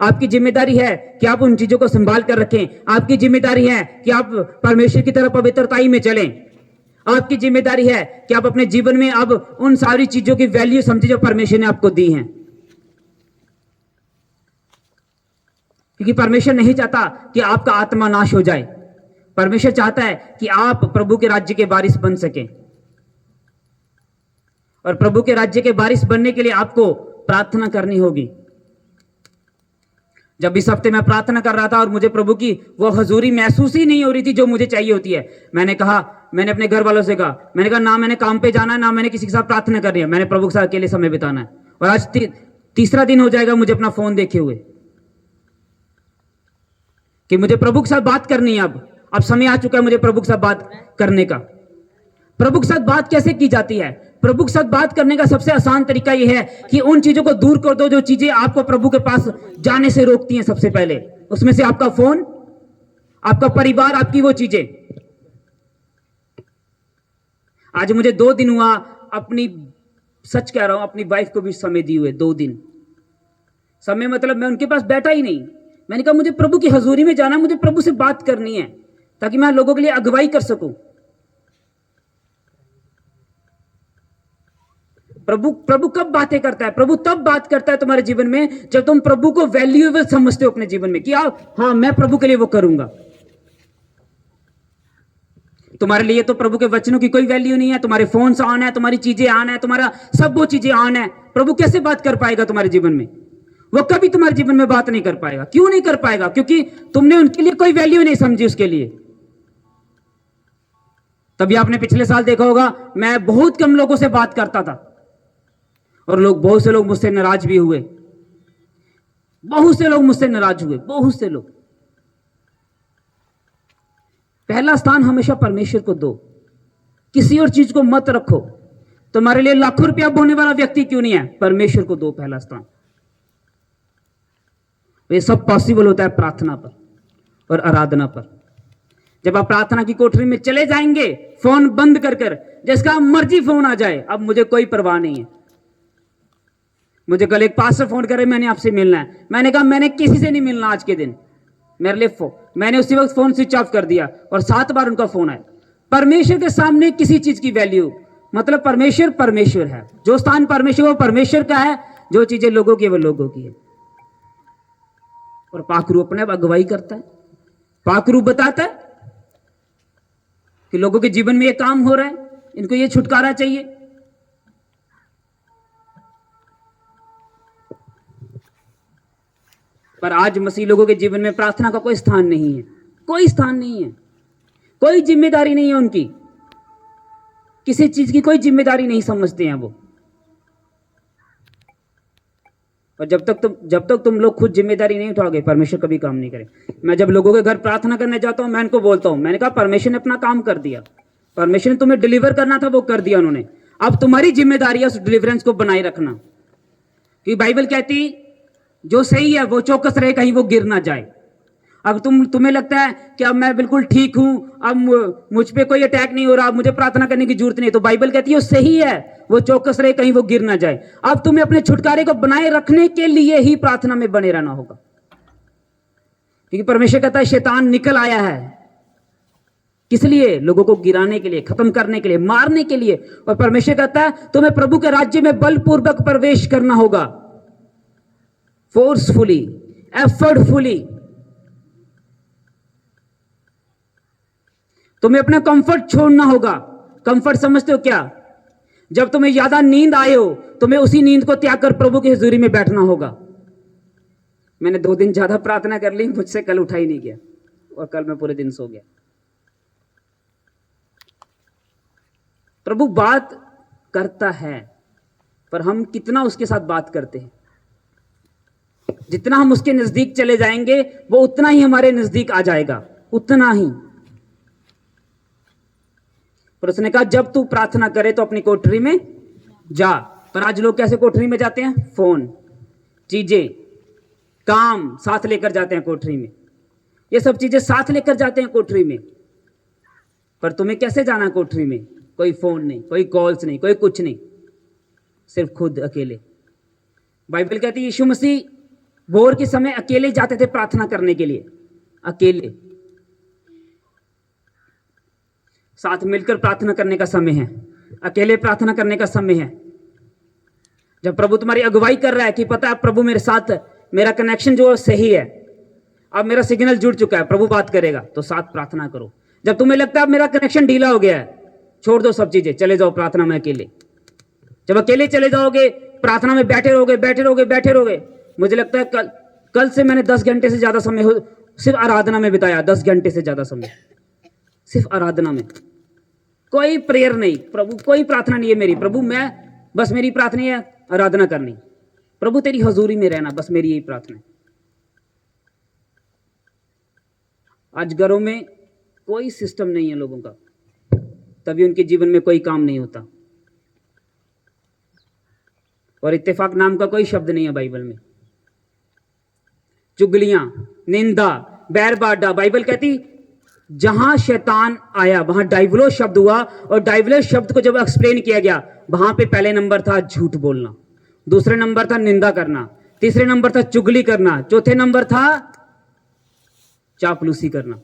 आपकी जिम्मेदारी है कि आप उन चीजों को संभाल कर रखें। आपकी जिम्मेदारी है कि आप परमेश्वर की तरफ पवित्रताई में चलें। आपकी जिम्मेदारी है कि आप अपने जीवन में अब उन सारी चीजों की वैल्यू समझे जो परमेश्वर ने आपको दी हैं। क्योंकि परमेश्वर नहीं चाहता कि आपका आत्मा नाश हो जाए। परमेश्वर चाहता है कि आप प्रभु के राज्य के वारिस बन सकें। और प्रभु के राज्य के वारिस बनने के लिए आपको प्रार्थना करनी होगी। जब इस हफ्ते मैं प्रार्थना कर रहा था और मुझे प्रभु की वो हजूरी महसूस ही नहीं हो रही थी जो मुझे चाहिए होती है, मैंने अपने घर वालों से कहा, मैंने कहा ना मैंने काम पे जाना है, ना मैंने किसी के साथ प्रार्थना करनी है, मैंने प्रभु के साथ अकेले समय बिताना है। और आज तीसरा दिन हो जाएगा मुझे अपना फोन देखे हुए कि मुझे प्रभु के साथ बात करनी है। अब समय आ चुका है मुझे प्रभु के साथ बात करने का। प्रभु के साथ बात कैसे की जाती है? प्रभु के साथ बात करने का सबसे आसान तरीका यह है कि उन चीजों को दूर कर दो जो चीजें आपको प्रभु के पास जाने से रोकती हैं। सबसे पहले उसमें से आपका फोन, आपका परिवार, आपकी वो चीजें। आज मुझे 2 दिन हुआ अपनी, सच कह रहा हूं, अपनी वाइफ को भी समय दिए हुए 2 दिन समय, मतलब मैं उनके पास बैठा ही नहीं। मैंने कहा मुझे प्रभु की हजूरी में जाना, मुझे प्रभु से बात करनी है ताकि मैं लोगों के लिए अगुवाई कर सकूं। प्रभु कब बातें करता है? प्रभु तब बात करता है तुम्हारे जीवन में जब तुम प्रभु को वैल्यूएबल समझते हो अपने जीवन में कि हाँ मैं प्रभु के लिए वो करूंगा। तुम्हारे लिए तो प्रभु के वचनों की कोई वैल्यू नहीं है। तुम्हारे फोन ऑन है, तुम्हारी चीजें ऑन है, तुम्हारा सब वो चीजें ऑन है। प्रभु कैसे बात कर पाएगा तुम्हारे जीवन में? वो कभी तुम्हारे जीवन में बात नहीं कर पाएगा। क्यों नहीं कर पाएगा? क्योंकि तुमने उनके लिए कोई वैल्यू नहीं समझी उसके लिए। तभी आपने पिछले साल देखा होगा मैं बहुत कम लोगों से बात करता था और बहुत से लोग मुझसे नाराज भी हुए। बहुत से लोग मुझसे नाराज हुए, बहुत से लोग। पहला स्थान हमेशा परमेश्वर को दो, किसी और चीज को मत रखो। तुम्हारे लिए लाखों रुपया होने वाला व्यक्ति क्यों नहीं है, परमेश्वर को दो पहला स्थान। ये सब पॉसिबल होता है प्रार्थना पर और आराधना पर। जब आप प्रार्थना की कोठरी में चले जाएंगे, फोन बंद कर कर, जिसका मर्जी फोन आ जाए, अब मुझे कोई परवाह नहीं है। मुझे कल एक पास्टर फोन करे, मैंने आपसे मिलना है। मैंने कहा मैंने किसी से नहीं मिलना आज के दिन, मेरे लिए मैंने उसी वक्त फोन स्विच ऑफ कर दिया और 7 बार उनका फोन आया। परमेश्वर के सामने किसी चीज की वैल्यू, मतलब परमेश्वर परमेश्वर है। जो स्थान परमेश्वर वो परमेश्वर का है, जो चीजें लोगों की वो लोगों की है। और पाखरू अपने आप अगुवाई करता है। पाखरू बताता है कि लोगों के जीवन में ये काम हो रहा है, इनको ये छुटकारा चाहिए। पर आज मसीह लोगों के जीवन में प्रार्थना का कोई स्थान नहीं है, कोई स्थान नहीं है, कोई जिम्मेदारी नहीं है उनकी, किसी चीज की कोई जिम्मेदारी नहीं समझते हैं वो। और जब तक तुम लोग खुद जिम्मेदारी नहीं उठाओगे, परमेश्वर कभी काम नहीं करे। मैं जब लोगों के घर प्रार्थना करने जाता हूं, मैं इनको बोलता हूं, मैंने कहा परमेश्वर ने अपना काम कर दिया, परमेश्वर ने तुम्हें डिलीवर करना था, वो कर दिया उन्होंने। अब तुम्हारी जिम्मेदारी है उस डिलीवरेंस को बनाए रखना। क्योंकि बाइबल कहती जो सही है वो चौकस रहे, कहीं वो गिर ना जाए। अब तुम्हें लगता है कि अब मैं बिल्कुल ठीक हूं, अब मुझ पे कोई अटैक नहीं हो रहा, अब मुझे प्रार्थना करने की जरूरत नहीं, तो बाइबल कहती है वो सही है, वो चौकस रहे, कहीं वो गिर ना जाए। अब तुम्हें अपने छुटकारे को बनाए रखने के लिए ही प्रार्थना में बने रहना होगा। क्योंकि परमेश्वर कहता है शैतान निकल आया है किस लिए? लोगों को गिराने के लिए, खत्म करने के लिए, मारने के लिए। और परमेश्वर कहता है तुम्हें प्रभु के राज्य में बलपूर्वक प्रवेश करना होगा, फोर्सफुली, एफर्टफुली। तुम्हें अपना कंफर्ट छोड़ना होगा। कंफर्ट समझते हो क्या? जब तुम्हें ज्यादा नींद आए हो, तुम्हें उसी नींद को त्याग कर प्रभु की हुजूरी में बैठना होगा। मैंने 2 दिन ज्यादा प्रार्थना कर ली, मुझसे कल उठा ही नहीं गया, और कल मैं पूरे दिन सो गया। प्रभु बात करता है, पर हम कितना उसके साथ बात करते हैं। जितना हम उसके नजदीक चले जाएंगे, वो उतना ही हमारे नजदीक आ जाएगा, उतना ही। पर उसने कहा जब तू प्रार्थना करे तो अपनी कोठरी में जा। पर आज लोग कैसे कोठरी में जाते हैं? फोन, चीजें, काम साथ लेकर जाते हैं कोठरी में। ये सब चीजें साथ लेकर जाते हैं कोठरी में। पर तुम्हें कैसे जाना कोठरी में? कोई फोन नहीं, कोई कॉल्स नहीं, कोई कुछ नहीं, सिर्फ खुद अकेले। बाइबल कहती है यीशु मसीह भोर के समय अकेले जाते थे प्रार्थना करने के लिए, अकेले। साथ मिलकर प्रार्थना करने का समय है, अकेले प्रार्थना करने का समय है। जब प्रभु तुम्हारी अगुवाई कर रहा है कि पता है प्रभु मेरे साथ, मेरा कनेक्शन जो सही है, अब मेरा सिग्नल जुड़ चुका है, प्रभु बात करेगा, तो साथ प्रार्थना करो। जब तुम्हें लगता है अब मेरा कनेक्शन ढीला हो गया है, छोड़ दो सब चीजें, चले जाओ प्रार्थना में अकेले। जब अकेले चले जाओगे, प्रार्थना में बैठे रहोगे। मुझे लगता है कल से मैंने 10 घंटे से ज्यादा समय सिर्फ आराधना में बिताया, 10 घंटे से ज्यादा समय सिर्फ आराधना में। कोई प्रेयर नहीं, प्रभु कोई प्रार्थना नहीं है मेरी, प्रभु मैं बस, मेरी प्रार्थना है आराधना करनी, प्रभु तेरी हजूरी में रहना, बस मेरी यही प्रार्थना है। आज घरों में कोई सिस्टम नहीं है लोगों का, तभी उनके जीवन में कोई काम नहीं होता। और इत्तेफाक नाम का कोई शब्द नहीं है बाइबल में। चुगलियां, निंदा, बैर बाडा, बाइबल कहती जहां शैतान आया वहां डाइवलोस शब्द हुआ, और डाइवलोस शब्द को जब एक्सप्लेन किया गया, वहां पे पहले नंबर था झूठ बोलना, दूसरे नंबर था निंदा करना, तीसरे नंबर था चुगली करना, चौथे नंबर था चापलूसी करना।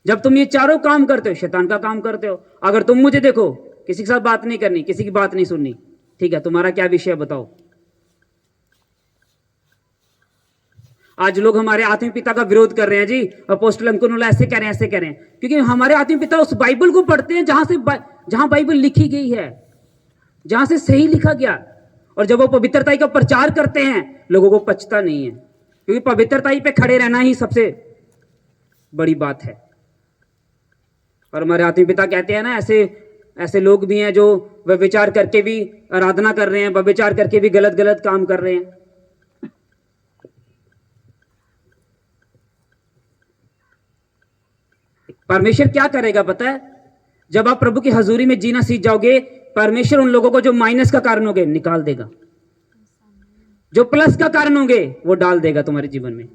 जब तुम ये चारों काम करते हो, शैतान का काम करते हो। अगर तुम मुझे देखो, किसी के साथ बात नहीं करनी, किसी की बात नहीं सुननी, ठीक है, तुम्हारा क्या विषय बताओ। आज लोग हमारे आत्मिक पिता का विरोध कर रहे हैं जी, अपोस्टल अंकुर ऐसे कह रहे हैं, ऐसे कह रहे हैं, क्योंकि हमारे आत्मिक पिता उस बाइबल को पढ़ते हैं जहां बाइबल लिखी गई है, जहां से सही लिखा गया। और जब वो पवित्रता का प्रचार करते हैं, लोगों को पचता नहीं है, क्योंकि पवित्रता पे खड़े रहना ही सबसे बड़ी बात है। और हमारे आत्मिक पिता कहते हैं ना, ऐसे लोग भी हैं जो वह विचार करके भी आराधना कर रहे हैं, वह विचार करके भी गलत गलत काम कर रहे हैं। परमेश्वर क्या करेगा पता है? जब आप प्रभु की हजूरी में जीना सीख जाओगे, परमेश्वर उन लोगों को जो माइनस का कारण होंगे निकाल देगा, जो प्लस का कारण होंगे वो डाल देगा तुम्हारे जीवन में।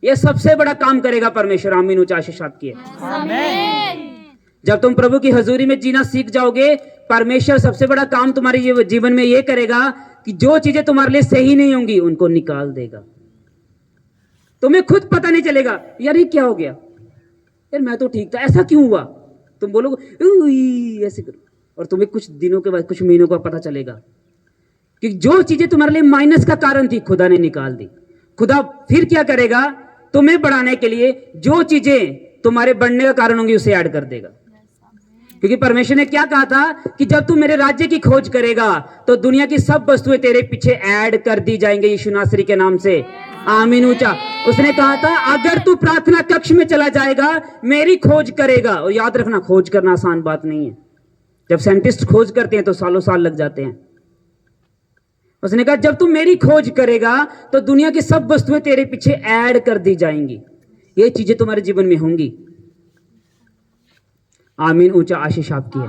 ये सबसे बड़ा काम करेगा परमेश्वर। आमीन, ऊंचा आशीर्वाद किए। जब तुम प्रभु की हजूरी में जीना सीख जाओगे, परमेश्वर सबसे बड़ा काम तुम्हारे जीवन में ये करेगा कि जो चीजें तुम्हारे लिए सही नहीं होंगी उनको निकाल देगा। तुम्हें खुद पता नहीं चलेगा, यार ये क्या हो गया, यार मैं तो ठीक था, ऐसा क्यों हुआ। तुम बोलोगे ऐसे करो, और तुम्हें कुछ दिनों के बाद, कुछ महीनों का पता चलेगा कि जो चीजें तुम्हारे लिए माइनस का कारण थी, खुदा ने निकाल दी। खुदा फिर क्या करेगा? तुम्हें बढ़ाने के लिए जो चीजें तुम्हारे बढ़ने का कारण होंगी उसे ऐड कर देगा। क्योंकि परमेश्वर ने क्या कहा था कि जब तू मेरे राज्य की खोज करेगा तो दुनिया की सब वस्तुएं तेरे पीछे ऐड कर दी जाएंगे, यीशु नासरी के नाम से। आमीन, ऊंचा। उसने कहा था अगर तू प्रार्थना कक्ष में चला जाएगा, मेरी खोज करेगा। और याद रखना, खोज करना आसान बात नहीं है। जब साइंटिस्ट खोज करते हैं तो सालों साल लग जाते हैं, उसने कहा जब तू मेरी खोज करेगा तो दुनिया की सब वस्तुएं तेरे पीछे ऐड कर दी जाएंगी, ये चीजें तुम्हारे जीवन में होंगी। आमीन, ऊंचा आशीष आपकी है।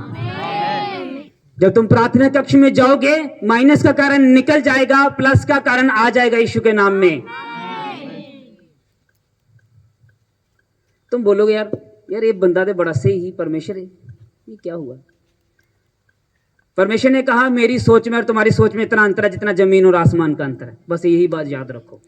जब तुम प्रार्थना कक्ष में जाओगे, माइनस का कारण निकल जाएगा, प्लस का कारण आ जाएगा यीशु के नाम में। तुम बोलोगे यार यार ये बंदा तो बड़ा सही ही परमेश्वर है, ये क्या हुआ? परमेश्वर ने कहा मेरी सोच में और तुम्हारी सोच में इतना अंतर है जितना जमीन और आसमान का अंतर है। बस यही बात याद रखो।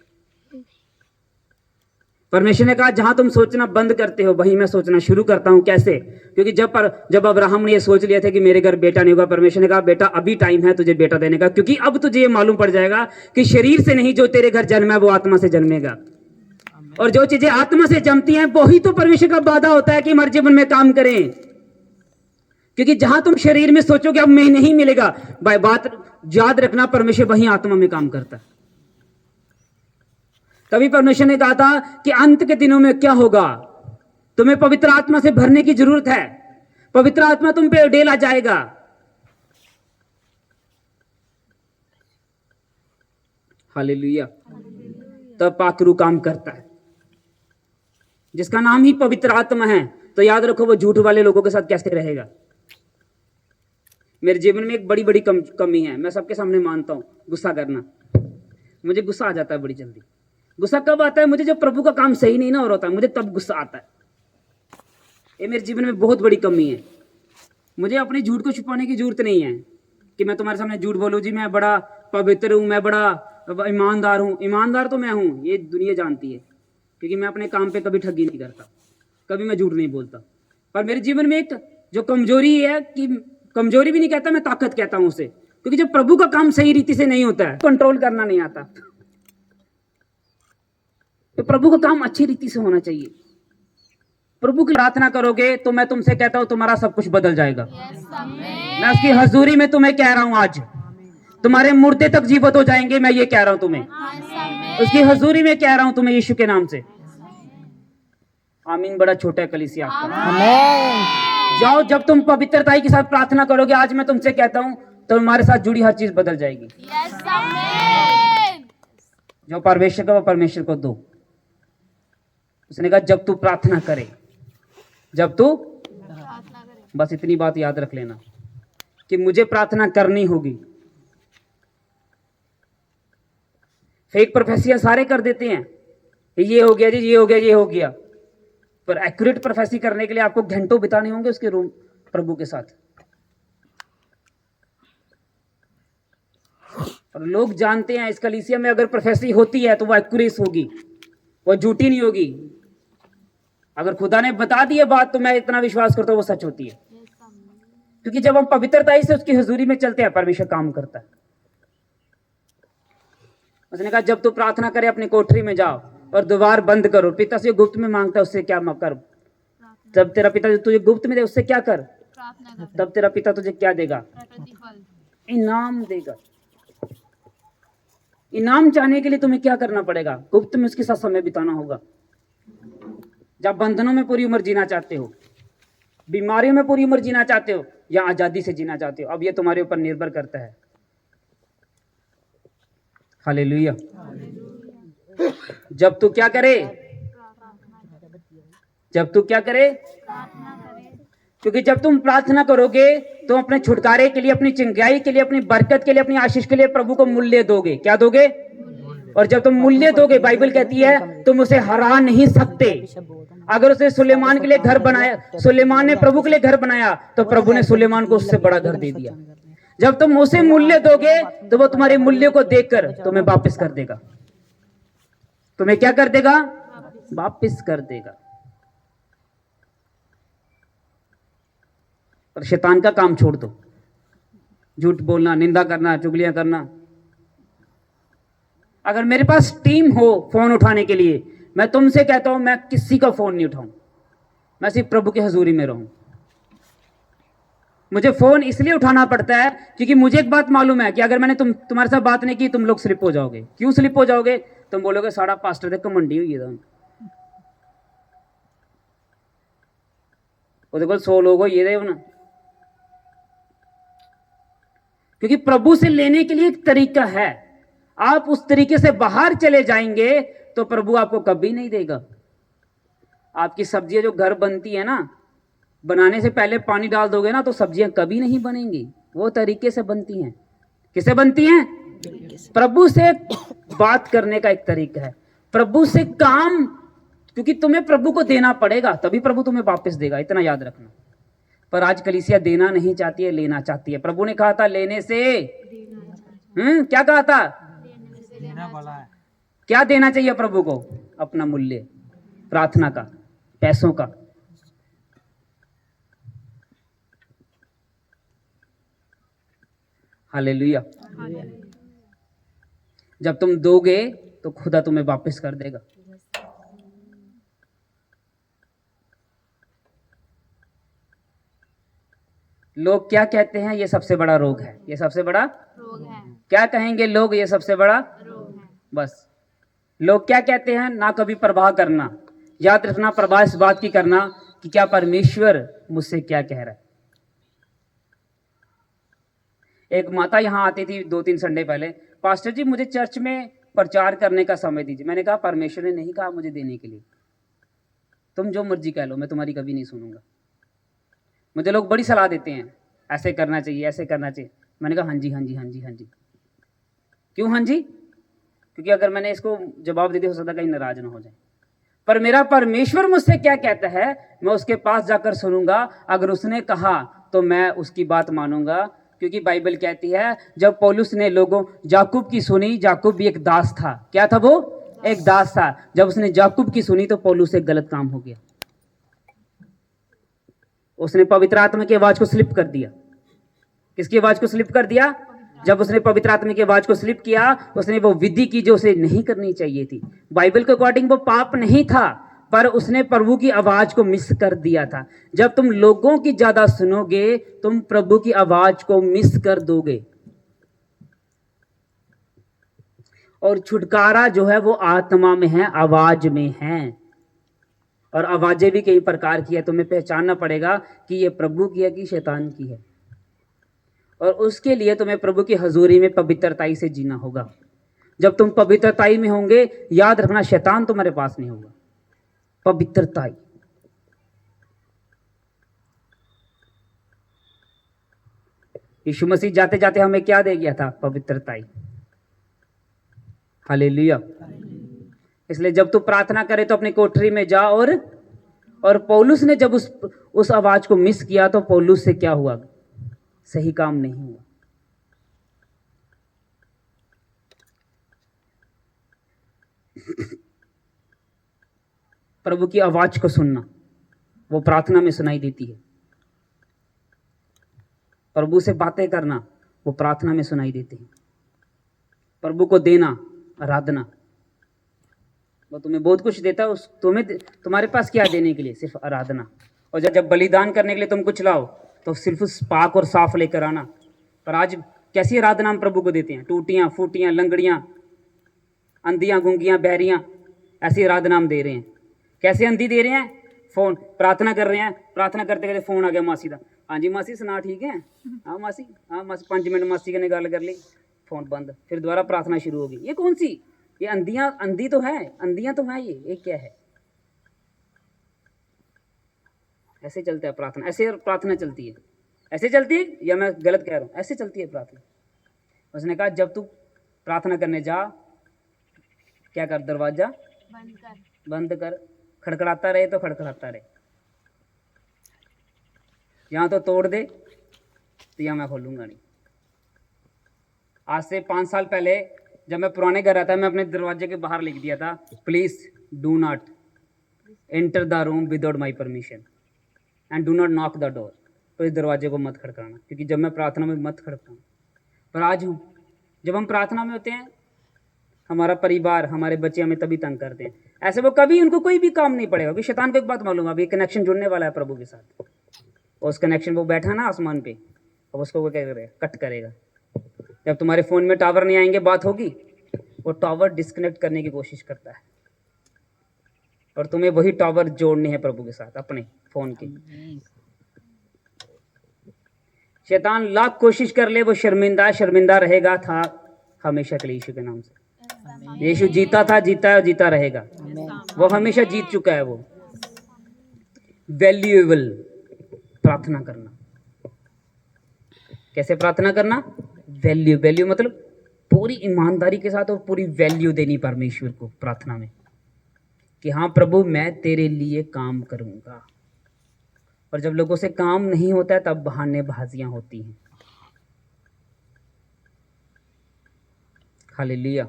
परमेश्वर ने कहा जहां तुम सोचना बंद करते हो वहीं मैं सोचना शुरू करता हूं। कैसे? क्योंकि जब अब्राहम ने ये सोच लिया था कि मेरे घर बेटा नहीं होगा, परमेश्वर ने कहा बेटा अभी टाइम है तुझे बेटा देने का, क्योंकि अब तुझे ये मालूम पड़ जाएगा कि शरीर से नहीं जो तेरे घर जन्म है वो आत्मा से जन्मेगा। और जो चीजें आत्मा से जमती हैं वही तो परमेश्वर का वादा होता है कि हमारे जीवन में काम करें। क्योंकि जहां तुम शरीर में सोचोगे अब मैं नहीं मिलेगा, बात याद रखना, परमेश्वर वहीं आत्मा में काम करता है। तभी परमेश्वर ने कहा था कि अंत के दिनों में क्या होगा, तुम्हें पवित्र आत्मा से भरने की जरूरत है। पवित्र आत्मा तुम पे डेला जाएगा। हालेलुया। तब पाकरू काम करता है। जिसका नाम ही पवित्र आत्मा है तो याद रखो वो झूठ वाले लोगों के साथ कैसे रहेगा। मेरे जीवन में एक बड़ी बड़ी कमी है, मैं सबके सामने मानता हूं, गुस्सा करना। मुझे गुस्सा आ जाता है बड़ी जल्दी। गुस्सा कब आता है? मुझे जब प्रभु का काम सही नहीं ना हो रहा होता, मुझे तब गुस्सा आता है। ये मेरे जीवन में बहुत बड़ी कमी है। मुझे अपने झूठ को छुपाने की जरूरत नहीं है कि मैं तुम्हारे सामने झूठ बोलूं जी मैं बड़ा पवित्र हूं, मैं बड़ा ईमानदार हूं। ईमानदार तो मैं हूं, ये दुनिया जानती है, क्योंकि मैं अपने काम पे कभी ठगी नहीं करता, कभी मैं झूठ नहीं बोलता। पर मेरे जीवन में एक जो कमजोरी है, कि कमजोरी भी नहीं कहता, मैं ताकत कहता हूं उसे, क्योंकि जब प्रभु का काम सही रीति से नहीं होता है, कंट्रोल करना नहीं आता। तो प्रभु का काम अच्छी रीति से होना चाहिए। प्रभु की प्रार्थना करोगे तो मैं तुमसे कहता हूं तुम्हारा सब कुछ बदल जाएगा। मैं उसकी हजूरी में तुम्हें कह रहा हूं, आज तुम्हारे मुर्दे तक जीवित हो जाएंगे। मैं ये कह रहा हूं तुम्हें, उसकी हजूरी में कह रहा हूं तुम्हें, यीशु के नाम से। आमीन। बड़ा छोटा है कलीसिया आपका। जाओ, जब तुम पवित्रताई के साथ प्रार्थना करोगे, आज मैं तुमसे कहता हूं, तो तुम्हारे साथ जुड़ी हर चीज बदल जाएगी। जो परमेश्वर का वो परमेश्वर को दो। उसने कहा जब तू प्रार्थना करे, जब तू बस इतनी बात याद रख लेना कि मुझे प्रार्थना करनी होगी। फेक प्रोफेसियां सारे कर देते हैं, ये हो गया जी, ये हो गया, ये हो गया। पर एक्यूरेट प्रोफेसी करने के लिए आपको घंटों बिताने होंगे उसके रूम प्रभु के साथ। और लोग जानते हैं इस कलीसिया में अगर प्रोफेसी होती है तो वो एक्यूरेट होगी, वो झूठी नहीं होगी। अगर खुदा ने बता दी है बात तो मैं इतना विश्वास करता हूं वो सच होती है। क्योंकि जब हम पवित्रता से उसकी हुजूरी में चलते हैं, परमेश्वर काम करता है। उसने कहा जब तू प्रार्थना करे अपनी कोठरी में जाओ और द्वार बंद करो। पिता से गुप्त में मांगता है उससे क्या कर। जब तेरा पिता तुझे गुप्त में दे उससे क्या कर, तब तेरा पिता तुझे क्या देगा? इनाम देगा। इनाम चाहने के लिए तुम्हें क्या करना पड़ेगा? गुप्त में उसके साथ समय बिताना होगा। जब बंधनों में पूरी उम्र जीना चाहते हो, बीमारियों में पूरी उम्र जीना चाहते हो, या आजादी से जीना चाहते हो, अब ये तुम्हारे ऊपर निर्भर करता है। हालेलुया। जब तू क्या करे, जब तू क्या करे, क्योंकि जब तुम प्रार्थना करोगे तो अपने छुटकारे के लिए, अपनी चिंगाई के लिए, अपनी बरकत के लिए, अपनी आशीष के लिए प्रभु को मूल्य दोगे। क्या दोगे? और जब तुम मूल्य दोगे, बाइबल कहती है तुम उसे हरा नहीं सकते। अगर उसने सुलेमान के लिए घर बनाया, सुलेमान ने प्रभु के लिए घर बनाया, तो प्रभु ने सुलेमान को उससे बड़ा घर दे दिया। जब तुम उसे मूल्य दोगे तो वो तुम्हारे मूल्य को देखकर तुम्हें वापस कर देगा। तुम्हें क्या कर देगा? वापस कर देगा। और शैतान का काम छोड़ दो, झूठ बोलना, निंदा करना, चुगलियां करना। अगर मेरे पास टीम हो फोन उठाने के लिए, मैं तुमसे कहता हूं मैं किसी का फोन नहीं उठाऊं, मैं सिर्फ प्रभु की हजूरी में रहूं। मुझे फोन इसलिए उठाना पड़ता है क्योंकि मुझे एक बात मालूम है कि अगर मैंने तुम्हारे साथ बात नहीं की, तुम लोग स्लिप हो जाओगे। क्यों स्लिप हो जाओगे? तुम बोलोगे साड़ा पास्टर दे कमंडी हुई है, ਉਹਦੇ ਕੋਲ 100 लोग हो ये ना। क्योंकि प्रभु से लेने के लिए एक तरीका है। आप उस तरीके से बाहर चले जाएंगे तो प्रभु आपको कभी नहीं देगा। आपकी सब्जियां जो घर बनती है ना, बनाने से पहले पानी डाल दोगे ना तो सब्जियां कभी नहीं बनेंगी, वो तरीके से बनती हैं। किसे बनती हैं? प्रभु से बात करने का एक तरीका है, प्रभु से काम, क्योंकि तुम्हें प्रभु को देना पड़ेगा तभी प्रभु तुम्हें वापस देगा, इतना याद रखना। पर आज कलीसिया देना नहीं चाहती है, लेना चाहती है। प्रभु ने कहा था लेने से क्या कहा था?
देना भला है।
क्या देना चाहिए प्रभु को? अपना मूल्य, प्रार्थना का, पैसों का। हालेलुया। जब तुम दोगे तो खुदा तुम्हें वापस कर देगा। लोग क्या कहते हैं? ये सबसे बड़ा रोग है, ये सबसे बड़ा
रोग है,
क्या कहेंगे लोग? ये सबसे बड़ा
रोग है।
बस लोग क्या कहते हैं? ना कभी प्रवाह करना। याद रखना, प्रवाह इस बात की करना कि क्या परमेश्वर मुझसे क्या कह रहा है। एक माता यहाँ आती थी 2-3 संडे पहले, पास्टर जी मुझे चर्च में प्रचार करने का समय दीजिए। मैंने कहा परमेश्वर ने नहीं कहा मुझे देने के लिए, तुम जो मर्जी कह लो, मैं तुम्हारी कभी नहीं सुनूंगा। मुझे लोग बड़ी सलाह देते हैं, ऐसे करना चाहिए, ऐसे करना चाहिए। मैंने कहा हाँ जी हाँ जी हाँ जी हाँ जी। क्यों हाँ जी? क्योंकि अगर मैंने इसको जवाब दे दिया हो सकता कहीं नाराज ना हो जाए। पर मेरा परमेश्वर मुझसे क्या कहता है मैं उसके पास जाकर सुनूंगा। अगर उसने कहा तो मैं उसकी बात मानूंगा, क्योंकि बाइबल कहती है जब पौलुस ने लोगों याकूब की सुनी, याकूब भी एक दास था। क्या था वो? एक दास था। जब उसने याकूब की सुनी तो पौलुस से गलत काम हो गया, उसने पवित्र आत्मा की आवाज को स्लिप कर दिया। किसकी आवाज को स्लिप कर दिया? जब उसने पवित्र आत्मा की आवाज को स्लिप किया, उसने वो विधि की जो उसे नहीं करनी चाहिए थी। बाइबल के अकॉर्डिंग वो पाप नहीं था, पर उसने प्रभु की आवाज को मिस कर दिया था। जब तुम लोगों की ज्यादा सुनोगे तुम प्रभु की आवाज को मिस कर दोगे। और छुटकारा जो है वो आत्मा में है, आवाज में है। और आवाजें भी कई प्रकार की है, तुम्हें पहचानना पड़ेगा कि ये प्रभु की है कि शैतान की है। और उसके लिए तुम्हें प्रभु की हजूरी में पवित्रताई से जीना होगा। जब तुम पवित्रताई में होंगे, याद रखना शैतान तुम्हारे पास नहीं होगा। पवित्रताई, यीशु मसीह जाते जाते हमें क्या दे गया था? पवित्रताई। हालेलुया। इसलिए जब तू प्रार्थना करे तो अपनी कोठरी में जा। और पौलुस ने जब उस आवाज को मिस किया तो पौलुस से क्या हुआ? सही काम नहीं हुआ। प्रभु की आवाज को सुनना वो प्रार्थना में सुनाई देती है। प्रभु से बातें करना वो प्रार्थना में सुनाई देती है। प्रभु को देना, आराधना, वो तुम्हें बहुत कुछ देता है। उस तुम्हारे पास क्या देने के लिए? सिर्फ आराधना। और जब बलिदान करने के लिए तुम कुछ लाओ तो सिर्फ पाक और साफ लेकर आना। पर आज कैसी आराधना हम प्रभु को देते हैं? टूटियां फूटियां, लंगड़ियां, अंधियां, गूंगियां, बहरियां, ऐसी आराधना हम दे रहे हैं। कैसे अंधी दे रहे हैं? फोन, प्रार्थना कर रहे हैं, प्रार्थना करते करते फोन आ गया मासी का। हाँ जी मासी सुना, ठीक है? हाँ मासी, हाँ मासी, 5 मिनट मासी ने गल कर ली, फोन बंद, फिर दोबारा प्रार्थना शुरू होगी। ये कौन सी? ये अंधियां, अंधी तो है, अंधियां तो है। ये क्या है? ऐसे चलता है प्रार्थना, ऐसे प्रार्थना चलती है। ऐसे चलती है या मैं गलत कह रहा हूँ? ऐसे चलती है प्रार्थना। उसने कहा जब तू प्रार्थना करने जा, क्या कर? दरवाजा बंद कर। खड़खड़ाता रहे तो खड़खड़ाता रहे। यहाँ तो तोड़ दे तो यहाँ मैं खोलूंगा नहीं। आज से 5 साल पहले जब मैं पुराने घर आता, मैं अपने दरवाजे के बाहर लिख दिया था, please do not enter the room without my permission and do not knock the door. तो इस दरवाजे को मत खड़काना, क्योंकि जब मैं प्रार्थना में मत खड़काऊँ। पर आज जब हम प्रार्थना में होते हैं, हमारा परिवार, हमारे बच्चे हमें तभी तंग करते हैं। ऐसे वो कभी उनको कोई भी काम नहीं पड़ेगा। क्योंकि शैतान को एक बात मालूम है, अभी कनेक्शन जुड़ने वाला है प्रभु के साथ। और उस कनेक्शन वो बैठा ना आसमान पे, अब उसको वो क्या करेगा? कट करेगा। जब तुम्हारे फ़ोन में टावर नहीं आएंगे, बात होगी, वो टावर डिस्कनेक्ट करने की कोशिश करता है। और तुम्हें वही टावर जोड़ने हैं प्रभु के साथ, अपने फ़ोन के। शैतान लाख कोशिश कर ले, वो शर्मिंदा रहेगा था हमेशा के लिए यीशु के नाम से। यीशु जीता था, जीता है और जीता रहेगा। वो हमेशा जीत चुका है। वो वैल्यूएबल प्रार्थना करना। कैसे प्रार्थना करना? वैल्यू मतलब पूरी ईमानदारी के साथ और पूरी वैल्यू देनी परमेश्वर को प्रार्थना में, कि हाँ प्रभु मैं तेरे लिए काम करूंगा। और जब लोगों से काम नहीं होता है तब बहानेबाजियां होती हैं। हालेलुया।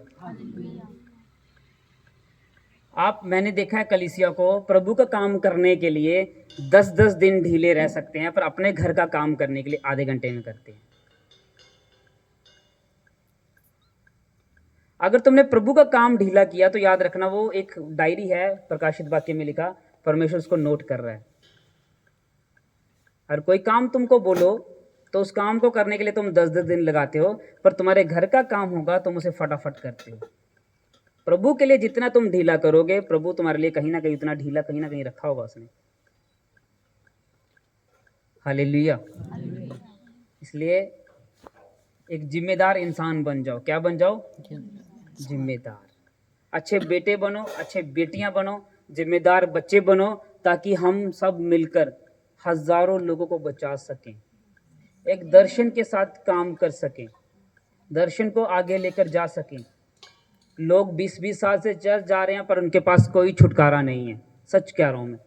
मैंने देखा है कलीसिया को प्रभु का काम करने के लिए 10-10 दिन ढीले रह सकते हैं, पर अपने घर का काम करने के लिए आधे घंटे में करते हैं। अगर तुमने प्रभु का काम ढीला किया तो याद रखना, वो एक डायरी है प्रकाशित वाक्य में लिखा, परमेश्वर उसको नोट कर रहा है। और कोई काम तुमको बोलो तो उस काम को करने के लिए तुम 10-10 दिन लगाते हो, पर तुम्हारे घर का काम होगा तुम उसे फटाफट करते हो। प्रभु के लिए जितना तुम ढीला करोगे, प्रभु तुम्हारे लिए कहीं ना कहीं उतना ढीला कहीं ना कहीं रखा होगा उसने। हालेलुया। इसलिए एक जिम्मेदार इंसान बन जाओ। क्या बन जाओ? जिम्मेदार। अच्छे बेटे बनो, अच्छे बेटियां बनो, जिम्मेदार बच्चे बनो, ताकि हम सब मिलकर हजारों लोगों को बचा सकें, एक दर्शन के साथ काम कर सकें, दर्शन को आगे लेकर जा सकें। लोग 20-20 साल से चर्च जा रहे हैं पर उनके पास कोई छुटकारा नहीं है। सच कह रहा हूं मैं,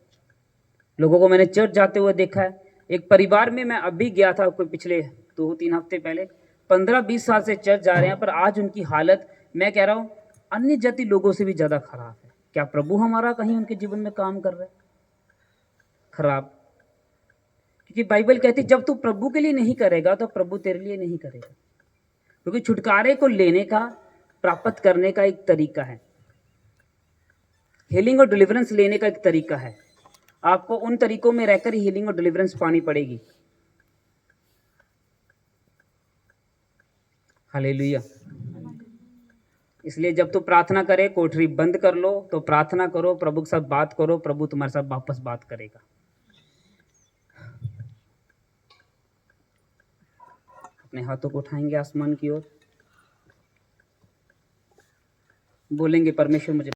लोगों को मैंने चर्च जाते हुए देखा है। एक परिवार में मैं अभी गया था, कोई पिछले 2-3 हफ्ते पहले, 15-20 साल से चर्च जा रहे हैं पर आज उनकी हालत, मैं कह रहा हूं, अन्य जाति लोगों से भी ज्यादा खराब है। क्या प्रभु हमारा कहीं उनके जीवन में काम कर रहा है? खराब। क्योंकि बाइबल कहती जब तू प्रभु के लिए नहीं करेगा तो प्रभु तेरे लिए नहीं करेगा। क्योंकि छुटकारे को लेने का, प्राप्त करने का एक तरीका है, हीलिंग और डिलीवरेंस लेने का एक तरीका है। आपको उन तरीकों में रहकर ही हीलिंग और डिलीवरेंस पानी पड़ेगी। हालेलुया। इसलिए जब तू प्रार्थना करे, कोठरी बंद कर लो, तो प्रार्थना करो, प्रभु के साथ बात करो, प्रभु तुम्हारे साथ वापस बात करेगा। अपने हाथों को उठाएंगे आसमान की ओर, बोलेंगे परमेश्वर मुझे